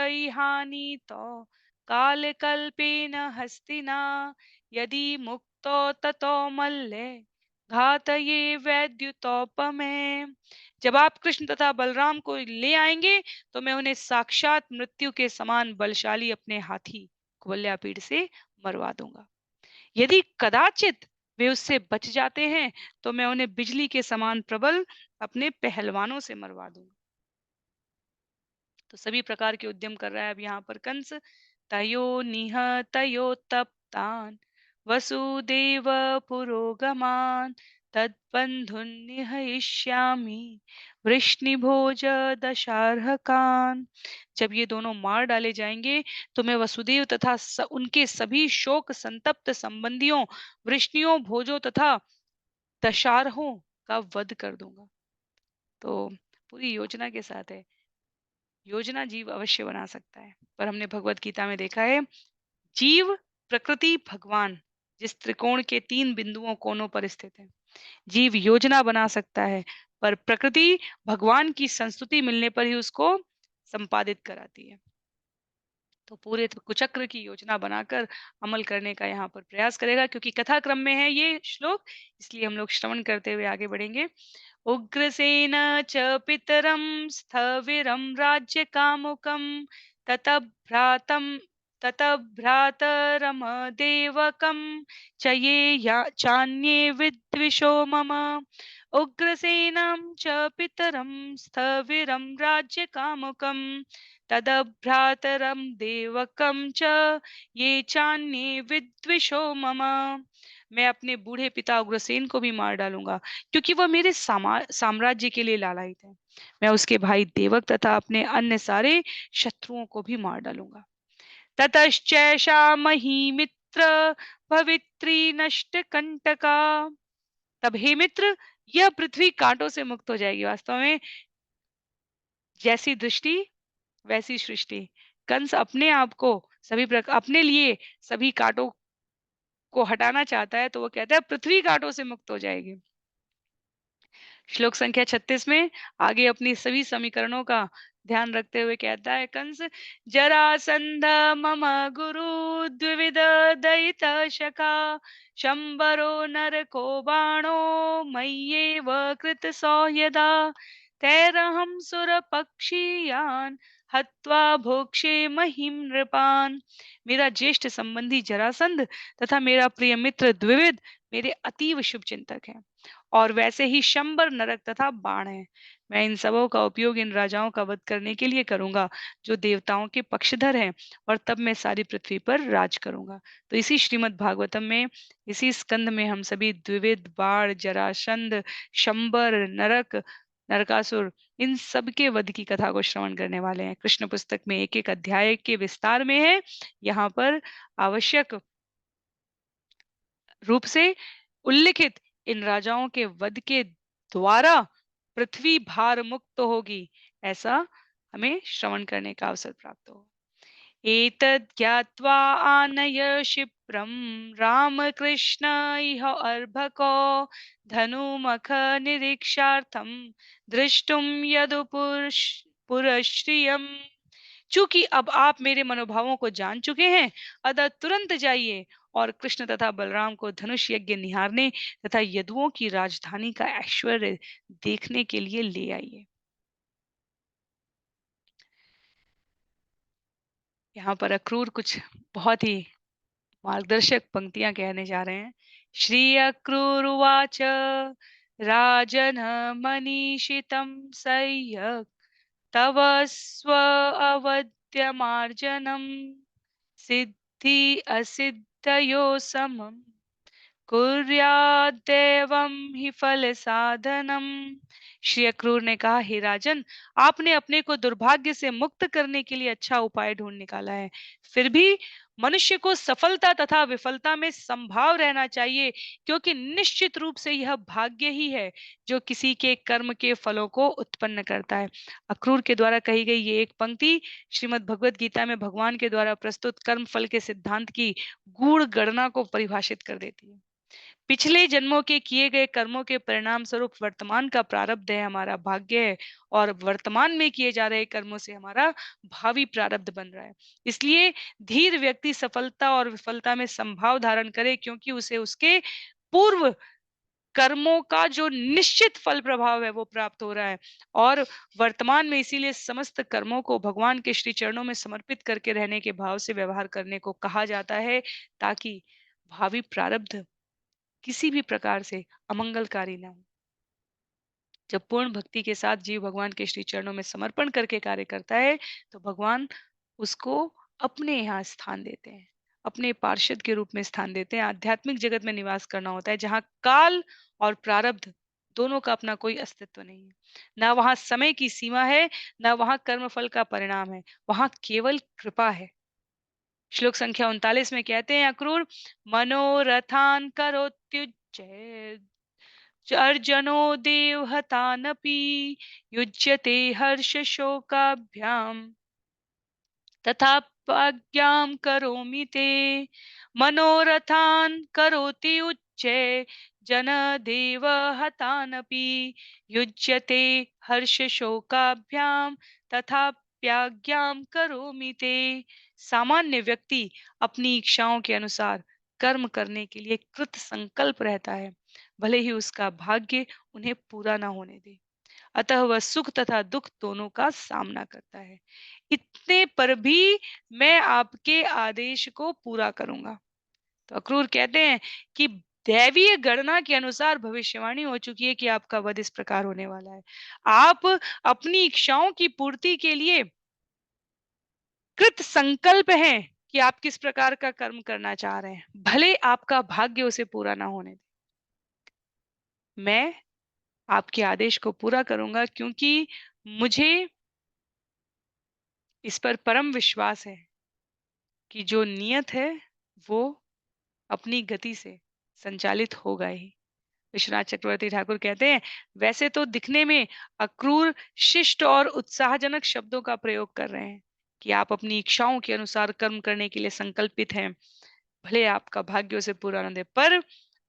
कालकल्पेन हस्तिना यदि मुक्तो ततो मल्ले घातये वैद्युतोपमे। जब आप कृष्ण तथा बलराम को ले आएंगे तो मैं उन्हें साक्षात मृत्यु के समान बलशाली अपने हाथी कुवल्यापीड़ से मरवा दूंगा। यदि कदाचित वे उससे बच जाते हैं तो मैं उन्हें बिजली के समान प्रबल अपने पहलवानों से मरवा दूंगा। तो सभी प्रकार के उद्यम कर रहा है अब यहाँ पर कंस। तयो निह तयो तप्तान वसुदेव पुरोगमान तद्बंधुन निहयिष्यामि वृष्णिभोज दशार्हकान। जब ये दोनों मार डाले जाएंगे तो मैं वसुदेव तथा उनके सभी शोक संतप्त संबंधियों वृष्णियों भोजों तथा दशार्हों का वध कर दूंगा। तो पूरी योजना के साथ है। योजना जीव अवश्य बना सकता है, पर हमने भगवत गीता में देखा है जीव, प्रकृति, भगवान जिस त्रिकोण के 3 बिंदुओं कोनों पर स्थित है। जीव योजना बना सकता है, पर प्रकृति भगवान की संस्तुति मिलने पर ही उसको संपादित कराती है। तो पूरे कुचक्र की योजना बनाकर अमल करने का यहाँ पर प्रयास करेगा, क्योंकि कथा क्रम में है ये श्लोक, इसलिए हम लोग श्रवण करते हुए आगे बढ़ेंगे। उग्रसेन च पितरं स्थविरं राज्यकामुकं ततः भ्रातं ततः भ्रातरमदेवकं च ये चान्ये विद्विषो मम। उग्रसेनं च पितरं स्थविरं राज्यकामुकं तदभ्रातरं देवकं च ये चान्ये विद्विषो मम। मैं अपने बूढ़े पिता उग्रसेन को भी मार डालूंगा, क्योंकि वह मेरे साम्राज्य के लिए लालायित है। मैं उसके भाई देवक तथा अपने अन्य सारे शत्रुओं को भी मार डालूंगा। ततश्चैषा मही मित्र भवित्री नष्ट कंटका। तब हे मित्र, यह पृथ्वी कांटों से मुक्त हो जाएगी। वास्तव में जैसी दृष्टि वैसी सृष्टि। कंस अपने आप को सभी प्रकार अपने लिए सभी कांटों को हटाना चाहता है, तो वो कहता है पृथ्वी कांटों से मुक्त हो जाएगी। श्लोक संख्या 36 में आगे अपनी सभी समीकरणों का ध्यान रखते हुए कहता है कंस, जरासंध मम गुरु द्विविध दयित शका शंबरो नरको बाणो मय्येव कृत सौयदा तैरहं सुर पक्षीयान हत्वा भोक्षे महिम नृपान। मेरा ज्येष्ठ संबंधी जरासंध तथा मेरा प्रिय मित्र द्विविद मेरे अतीव शुभ चिंतक हैं, और वैसे ही शंबर नरक तथा बाण है। मैं इन सबों का उपयोग इन राजाओं का वध करने के लिए करूंगा जो देवताओं के पक्षधर हैं, और तब मैं सारी पृथ्वी पर राज करूंगा। तो इसी श्रीमद् भागवतम में, इसी स्कंद में हम सभी द्विविद, बाण, जरासंध, शंबर, नरक, नरकासुर, इन सब के वध की कथा को श्रवण करने वाले हैं। कृष्ण पुस्तक में एक एक अध्याय के विस्तार में है। यहाँ पर आवश्यक रूप से उल्लिखित इन राजाओं के वध के द्वारा पृथ्वी भार मुक्त होगी, ऐसा हमें श्रवण करने का अवसर प्राप्त हो। एतद् ज्ञात्वा आनय क्षिप्रं रामकृष्ण इह अर्भको धनुमख निरीक्षार्थं दृष्टुं पुरश्रियम्। चूंकि अब आप मेरे मनोभावों को जान चुके हैं, अतः तुरंत जाइए और कृष्ण तथा बलराम को धनुष यज्ञ निहारने तथा यदुओं की राजधानी का ऐश्वर्य देखने के लिए ले आइए। यहाँ पर अक्रूर कुछ बहुत ही मार्गदर्शक पंक्तियां कहने जा रहे हैं। श्री अक्रूरुवाच राजन मनीषितं सह्यक् तव स्व अवद्यमार्जनम् सिद्धि असिद्धयो समम् कुर्याद्देवं हि फल साधनम। श्री अक्रूर ने कहा, हे राजन, आपने अपने को दुर्भाग्य से मुक्त करने के लिए अच्छा उपाय ढूंढ निकाला है। फिर भी मनुष्य को सफलता तथा विफलता में संभाव रहना चाहिए, क्योंकि निश्चित रूप से यह भाग्य ही है जो किसी के कर्म के फलों को उत्पन्न करता है। अक्रूर के द्वारा कही गई ये एक पंक्ति श्रीमद् भगवत गीता में भगवान के द्वारा प्रस्तुत कर्म फल के सिद्धांत की गूढ़ गणना को परिभाषित कर देती है। पिछले जन्मों के किए गए कर्मों के परिणाम स्वरूप वर्तमान का प्रारब्ध है हमारा भाग्य है, और वर्तमान में किए जा रहे कर्मों से हमारा भावी प्रारब्ध बन रहा है। इसलिए धीर व्यक्ति सफलता और विफलता में संभाव धारण करे, क्योंकि उसे उसके पूर्व कर्मों का जो निश्चित फल प्रभाव है वो प्राप्त हो रहा है, और वर्तमान में इसीलिए समस्त कर्मों को भगवान के श्री चरणों में समर्पित करके रहने के भाव से व्यवहार करने को कहा जाता है, ताकि भावी प्रारब्ध किसी भी प्रकार से अमंगलकारी ना हो। जब पूर्ण भक्ति के साथ जीव भगवान के श्री चरणों में समर्पण करके कार्य करता है, तो भगवान उसको अपने यहाँ स्थान देते हैं, अपने पार्षद के रूप में स्थान देते हैं। आध्यात्मिक जगत में निवास करना होता है, जहाँ काल और प्रारब्ध दोनों का अपना कोई अस्तित्व नहीं है। ना वहाँ समय की सीमा है, ना वहाँ कर्मफल का परिणाम है, वहाँ केवल कृपा है। श्लोक संख्या 39 में कहते हैं अक्रूर, मनोरथान करोत्युज्य अर्जनो देवहतानपि युज्यते हर्षशोकाभ्याम् तथाप्यज्ञां करोमि ते मनोरथान् करोति उच्चै जनदेव हतानपि युज्यते हर्षशोकाभ्याम तथाप्यज्ञां करोमि ते। सामान्य व्यक्ति अपनी इच्छाओं के अनुसार कर्म करने के लिए कृत संकल्प रहता है, भले ही उसका भाग्य उन्हें पूरा ना होने दे। अतः वह सुख तथा दुख दोनों का सामना करता है। इतने पर भी मैं आपके आदेश को पूरा करूंगा। तो अक्रूर कहते हैं कि दैवीय गणना के अनुसार भविष्यवाणी हो चुकी है कि आपका वध इस प्रकार होने वाला है। आप अपनी इच्छाओं की पूर्ति के लिए कृत संकल्प हैं कि आप किस प्रकार का कर्म करना चाह रहे हैं, भले आपका भाग्य उसे पूरा ना होने दे। मैं आपके आदेश को पूरा करूंगा क्योंकि मुझे इस पर परम विश्वास है कि जो नियत है वो अपनी गति से संचालित होगा ही। विश्वनाथ चक्रवर्ती ठाकुर कहते हैं, वैसे तो दिखने में अक्रूर शिष्ट और उत्साहजनक शब्दों का प्रयोग कर रहे हैं कि आप अपनी इच्छाओं के अनुसार कर्म करने के लिए संकल्पित हैं, भले आपका भाग्य उसे पूरा न दे। पर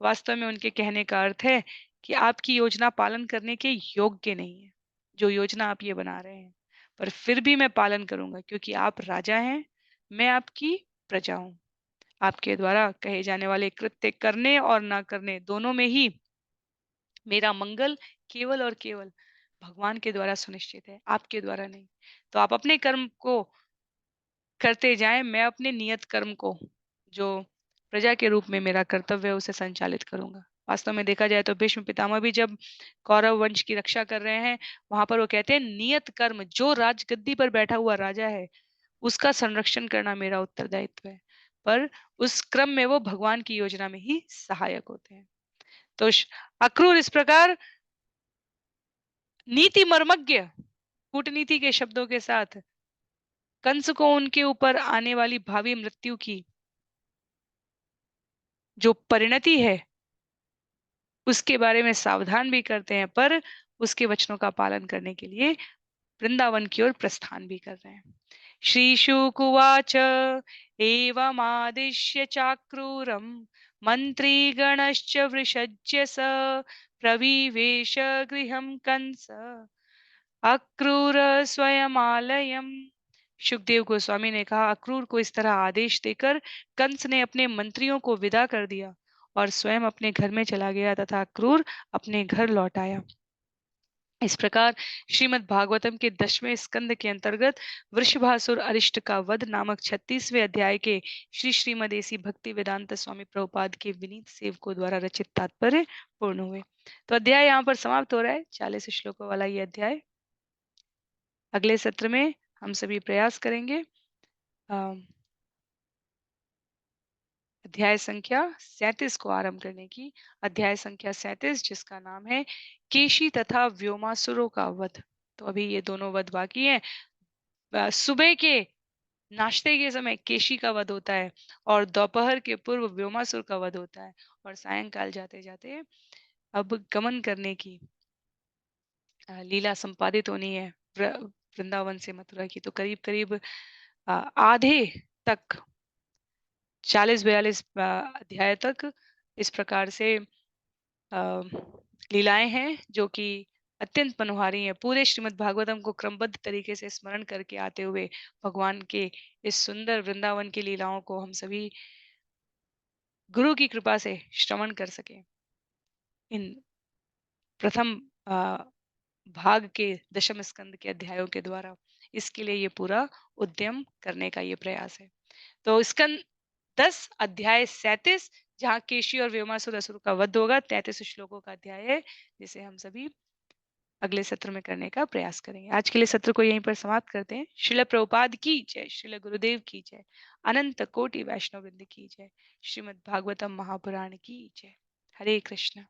वास्तव में उनके कहने का अर्थ है कि आपकी योजना पालन करने के योग्य नहीं है, जो योजना आप ये बना रहे हैं। पर फिर भी मैं पालन करूंगा क्योंकि आप राजा हैं, मैं आपकी प्रजा हूं। आपके द्वारा कहे जाने वाले कृत्य करने और ना करने दोनों में ही मेरा मंगल केवल और केवल भगवान के द्वारा सुनिश्चित है, आपके द्वारा नहीं। तो आप अपने कर्म को करते जाएं, मैं अपने नियत कर्म को, जो प्रजा के रूप में मेरा कर्तव्य है, उसे संचालित करूंगा। वास्तव में देखा जाए तो भीष्म पितामह भी जब कौरव वंश की रक्षा कर रहे हैं, वहां पर वो कहते हैं नियत कर्म, जो राजगद्दी पर बैठा हुआ राजा है उसका संरक्षण करना मेरा उत्तरदायित्व है। पर उस क्रम में वो भगवान की योजना में ही सहायक होते हैं। तो अक्रूर इस प्रकार नीति मर्मज्ञ कूटनीति के शब्दों के साथ कंस को उनके ऊपर आने वाली भावी मृत्यु की जो परिणति है उसके बारे में सावधान भी करते हैं, पर उसके वचनों का पालन करने के लिए वृंदावन की ओर प्रस्थान भी कर रहे हैं। श्रीशुकुवाच एवमादिश्य चाक्रूरं मन्त्रीगणश्च वृषज्य स प्रविवेश गृहं कंस अक्रूर स्वयमालयम। सुखदेव गोस्वामी ने कहा, अक्रूर को इस तरह आदेश देकर कंस ने अपने मंत्रियों को विदा कर दिया और स्वयं अपने घर में चला गया तथा अक्रूर अपने घर लौट आया। इस प्रकार श्रीमद् भागवतम के 10वें स्कंद के अंतर्गत वृषभासुर अरिष्ट का वध नामक 36वें अध्याय के श्री श्रीमदेसी भक्ति वेदांत स्वामी प्रभुपाद के विनीत सेवकों द्वारा रचित तात्पर्य पूर्ण हुए। तो अध्याय यहाँ पर समाप्त हो रहा है, 40 श्लोकों वाला ये अध्याय। अगले सत्र में हम सभी प्रयास करेंगे अध्याय संख्या 37 को आरंभ करने की। अध्याय संख्या 37 जिसका नाम है केशी तथा व्योमासुरों का वध। तो अभी ये दोनों वध बाकी हैं। सुबह के नाश्ते के समय केशी का वध होता है और दोपहर के पूर्व व्योमासुर का वध होता है, और सायंकाल जाते जाते अब गमन करने की लीला संपादित होनी है वृंदावन से मथुरा की। तो करीब करीब आधे तक 40-42 अध्याय तक इस प्रकार से लीलाएं हैं जो कि अत्यंत मनोहारी हैं। पूरे श्रीमद् भागवतम को क्रमबद्ध तरीके से स्मरण करके आते हुए भगवान के इस सुंदर वृंदावन की लीलाओं को हम सभी गुरु की कृपा से श्रवण कर सके। इन प्रथम भाग के दशम स्कंद के अध्यायों के द्वारा इसके लिए ये पूरा उद्यम करने का ये प्रयास है। तो स्कंद 10 अध्याय 37 जहाँ केशी और व्योमासुर असुर का वध होगा, 33 श्लोकों का अध्याय है जिसे हम सभी अगले सत्र में करने का प्रयास करेंगे। आज के लिए सत्र को यहीं पर समाप्त करते हैं। श्रील प्रभुपाद की जय, श्रील गुरुदेव की जय, अनंत कोटि वैष्णव वृंद की जय, श्रीमद् भागवतम महापुराण की जय। हरे कृष्ण।